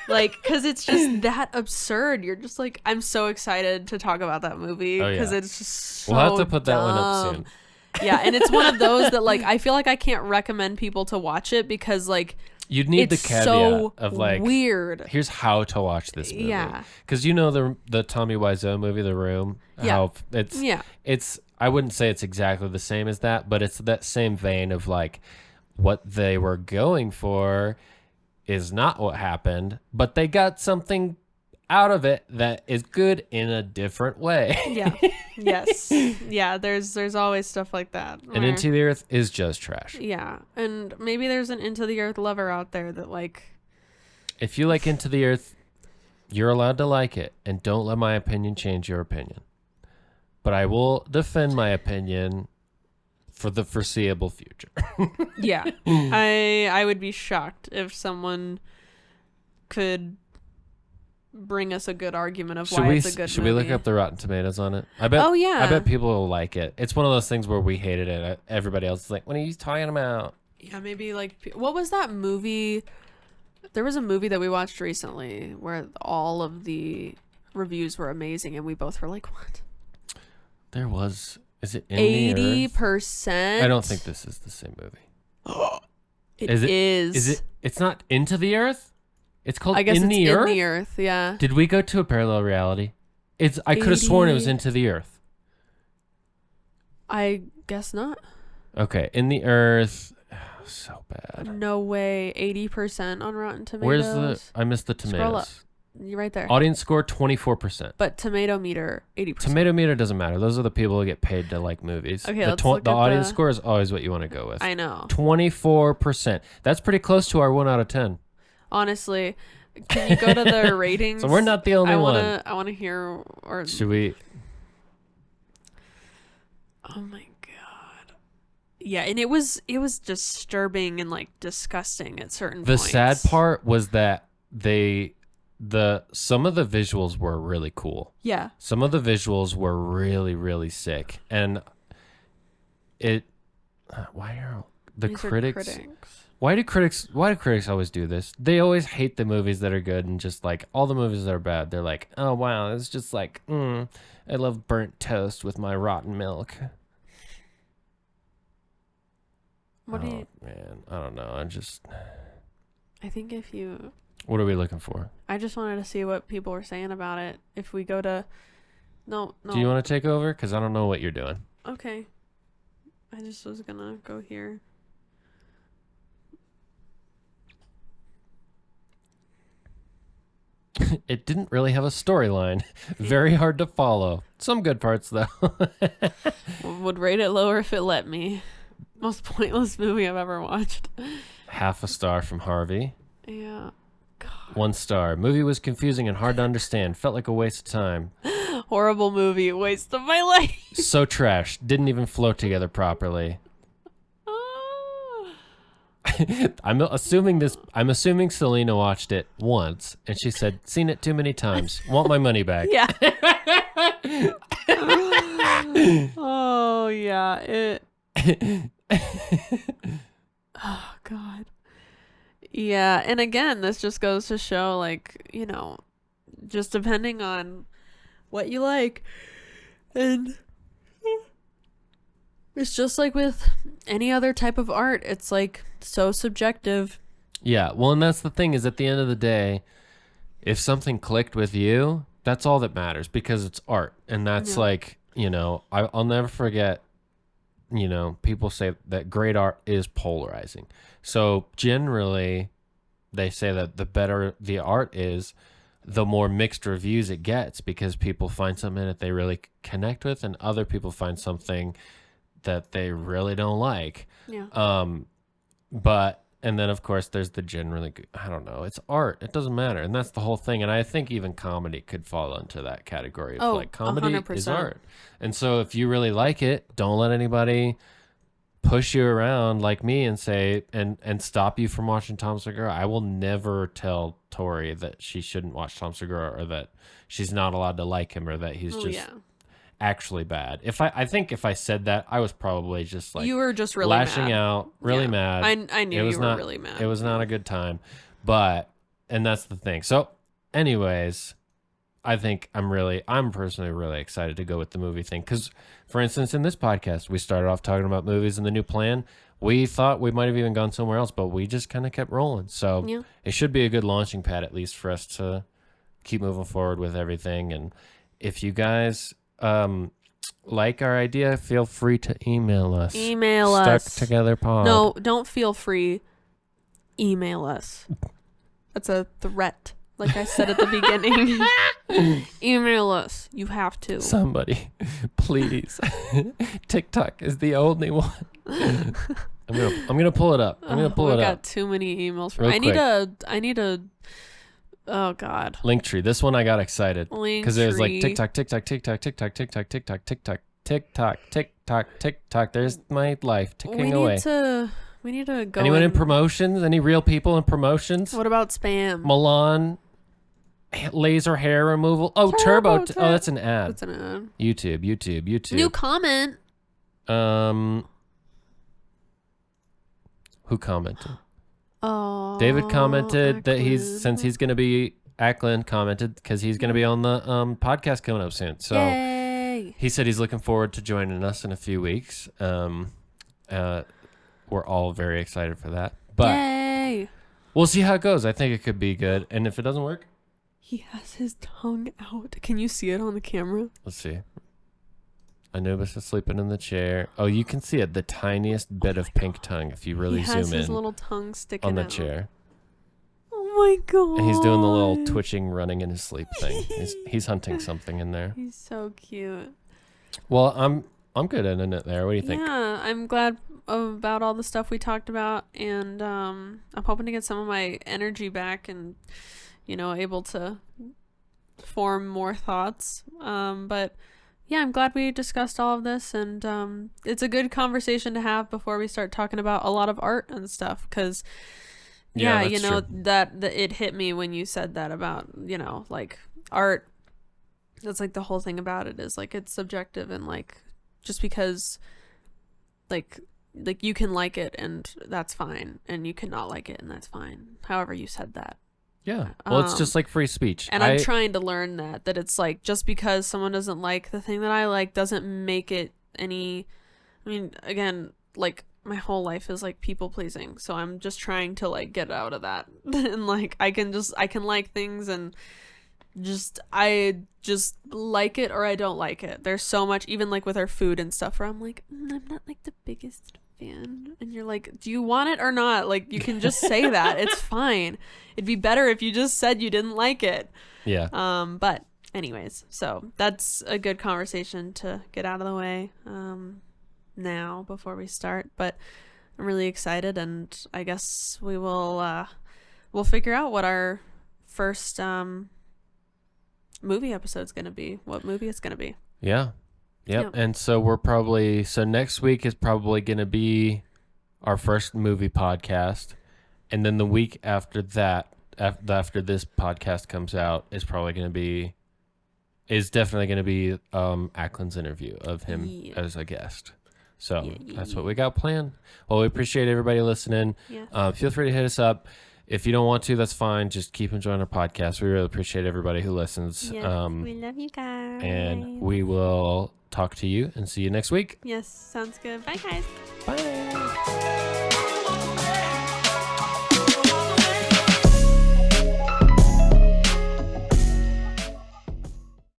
Like, because it's just that absurd. You're just like, I'm so excited to talk about that movie because it's just so we'll have to put that one up soon. Yeah, and it's one of those that like I feel like I can't recommend people to watch it because like you'd need the it's caveat so of like weird. Here's how to watch this movie. Yeah, because you know the Tommy Wiseau movie, The Room. How it's I wouldn't say it's exactly the same as that, but it's that same vein of like what they were going for is not what happened, but they got something out of it that is good in a different way. Yeah. Yes. Yeah, there's always stuff like that. And Into the Earth is just trash. Yeah. And maybe there's an Into the Earth lover out there that like, if you like Into the Earth, you're allowed to like it, and don't let my opinion change your opinion. But I will defend my opinion for the foreseeable future. Yeah. I would be shocked if someone could bring us a good argument of Should why we it's a good should movie. we look up the Rotten Tomatoes on it? I bet. Oh, yeah. I bet people will like it. It's one of those things where we hated it. Everybody else is like, "What are you talking about?" Yeah, maybe like what was that movie? There was a movie that we watched recently where all of the reviews were amazing, and we both were like, "What?" There was. Is it in the Earth? 80%? I don't think this is the same movie. It is. is. It? It's not Into the Earth. It's called I guess In it's the In Earth. the Earth, yeah. Did we go to a parallel reality? I could have sworn it was 80 Into the Earth. I guess not. Okay, In the Earth. So bad. No way. 80% on Rotten Tomatoes. Where's the? I missed the Scroll up. tomatoes. You're right there. Audience score 24%. But tomato meter 80%. Tomato meter doesn't matter. Those are the people who get paid to like movies. Okay, the let's look the at audience the- score is always what you want to go with. I know. 24%. That's pretty close to our 1 out of 10. Honestly, can you go to the ratings? So we're not the only one. I want to hear or Should we? Oh my god. Yeah, and it was disturbing and like disgusting at certain The points. sad part was that some of the visuals were really cool. Yeah. Some of the visuals were really, really sick. And why are the These are critics? Why do critics always do this? They always hate the movies that are good and just like all the movies that are bad. They're like, oh wow, it's just like, I love burnt toast with my rotten milk. What do you Man, I don't know. I think if you What are we looking for? I just wanted to see what people were saying about it. If we go to No. Do you want to take over? Because I don't know what you're doing. Okay. I just was gonna go here. It didn't really have a storyline. Very hard to follow. Some good parts, though. Would rate it lower if it let me. Most pointless movie I've ever watched. Half a star from Harvey. Yeah. 1 star. Movie was confusing and hard to understand. Felt like a waste of time. Horrible movie. Waste of my life. So trash. Didn't even flow together properly. I'm assuming Selena watched it once and she said, "Seen it too many times. Want my money back." Yeah. Oh yeah. Oh god. Yeah, and again, this just goes to show, like, you know, just depending on what you like, and it's just like with any other type of art. It's like so subjective. Yeah, well, and that's the thing is at the end of the day, if something clicked with you, that's all that matters because it's art. And that's like, you know, I'll never forget, you know, people say that great art is polarizing. So generally, they say that the better the art is, the more mixed reviews it gets because people find something that they really connect with and other people find something that they really don't like. Yeah. And then of course there's the generally good, I don't know, it's art. It doesn't matter. And that's the whole thing. And I think even comedy could fall into that category of like comedy 100%. is art. And so if you really like it, don't let anybody push you around like me and say and stop you from watching Tom Segura. I will never tell Tori that she shouldn't watch Tom Segura or that she's not allowed to like him or that he's actually bad. I think if I said that, I was probably just like you were just really lashing mad. out, really mad. I knew you were really mad. It was not a good time, and that's the thing. So, anyways, I think I'm personally really excited to go with the movie thing because, for instance, in this podcast, we started off talking about movies and the new plan. We thought we might have even gone somewhere else, but we just kind of kept rolling. So it should be a good launching pad at least for us to keep moving forward with everything. And if you guys like our idea, feel free to email us. Stuck Together Pod. No, don't feel free. Email us. That's a threat. Like I said at the beginning. Email us. You have to. Somebody, please. TikTok is the only one. I'm gonna pull it up. I'm gonna pull it up. I got too many emails from. Real I need a. Oh God. Linktree. This one I got excited because it was like TikTok. There's my life ticking away. We need to go. Anyone in promotions? Any real people in promotions? What about spam? Milan laser hair removal. Oh, turbo. Tech. Oh, that's an ad. That's an ad. YouTube. New comment. Who commented? Oh, David commented that Ackland. since he's going to be, Ackland commented because he's going to be on the podcast coming up soon. So Yay. he said he's looking forward to joining us in a few weeks. We're all very excited for that. But Yay. we'll see how it goes. I think it could be good. And if it doesn't work, He has his tongue out. Can you see it on the camera? let's see. Anubis is sleeping in the chair. Oh, you can see it. The tiniest bit of pink tongue if you really He has zoom his in little tongue sticking on the out. chair. Oh my god. And he's doing the little twitching, running in his sleep thing. He's hunting something in there. He's so cute. Well, I'm good ending it there. What do you think? Yeah, I'm glad about all the stuff we talked about, and I'm hoping to get some of my energy back and, able to form more thoughts. But yeah, I'm glad we discussed all of this, and it's a good conversation to have before we start talking about a lot of art and stuff, because that's true. that it hit me when you said that about, like art. That's like the whole thing about it is like it's subjective, and like just because like you can like it and that's fine, and you cannot like it and that's fine. However you said that. Yeah. Well, it's just like free speech. And I'm trying to learn that it's like just because someone doesn't like the thing that I like doesn't make it any. I mean, again, like my whole life is like people pleasing, so I'm just trying to like get out of that. And like I can like things, and I just like it or I don't like it. There's so much, even like with our food and stuff, where I'm like, I'm not like the biggest fan, and you're like, do you want it or not? Like, you can just say that. It's fine. It'd be better if you just said you didn't like it. Yeah. But anyways, so that's a good conversation to get out of the way now before we start. But I'm really excited, and I guess we'll figure out what our first movie episode's gonna be, what movie it's gonna be. Yeah. Yep. And so next week is probably going to be our first movie podcast. And then the week after that, after this podcast comes out, is definitely going to be Ackland's interview of him as a guest. So that's what we got planned. Well, we appreciate everybody listening. Yeah. Feel free to hit us up. If you don't want to, that's fine. Just keep enjoying our podcast. We really appreciate everybody who listens. Yeah, we love you guys. And we will talk to you and see you next week. Yes, sounds good. Bye, guys. Bye.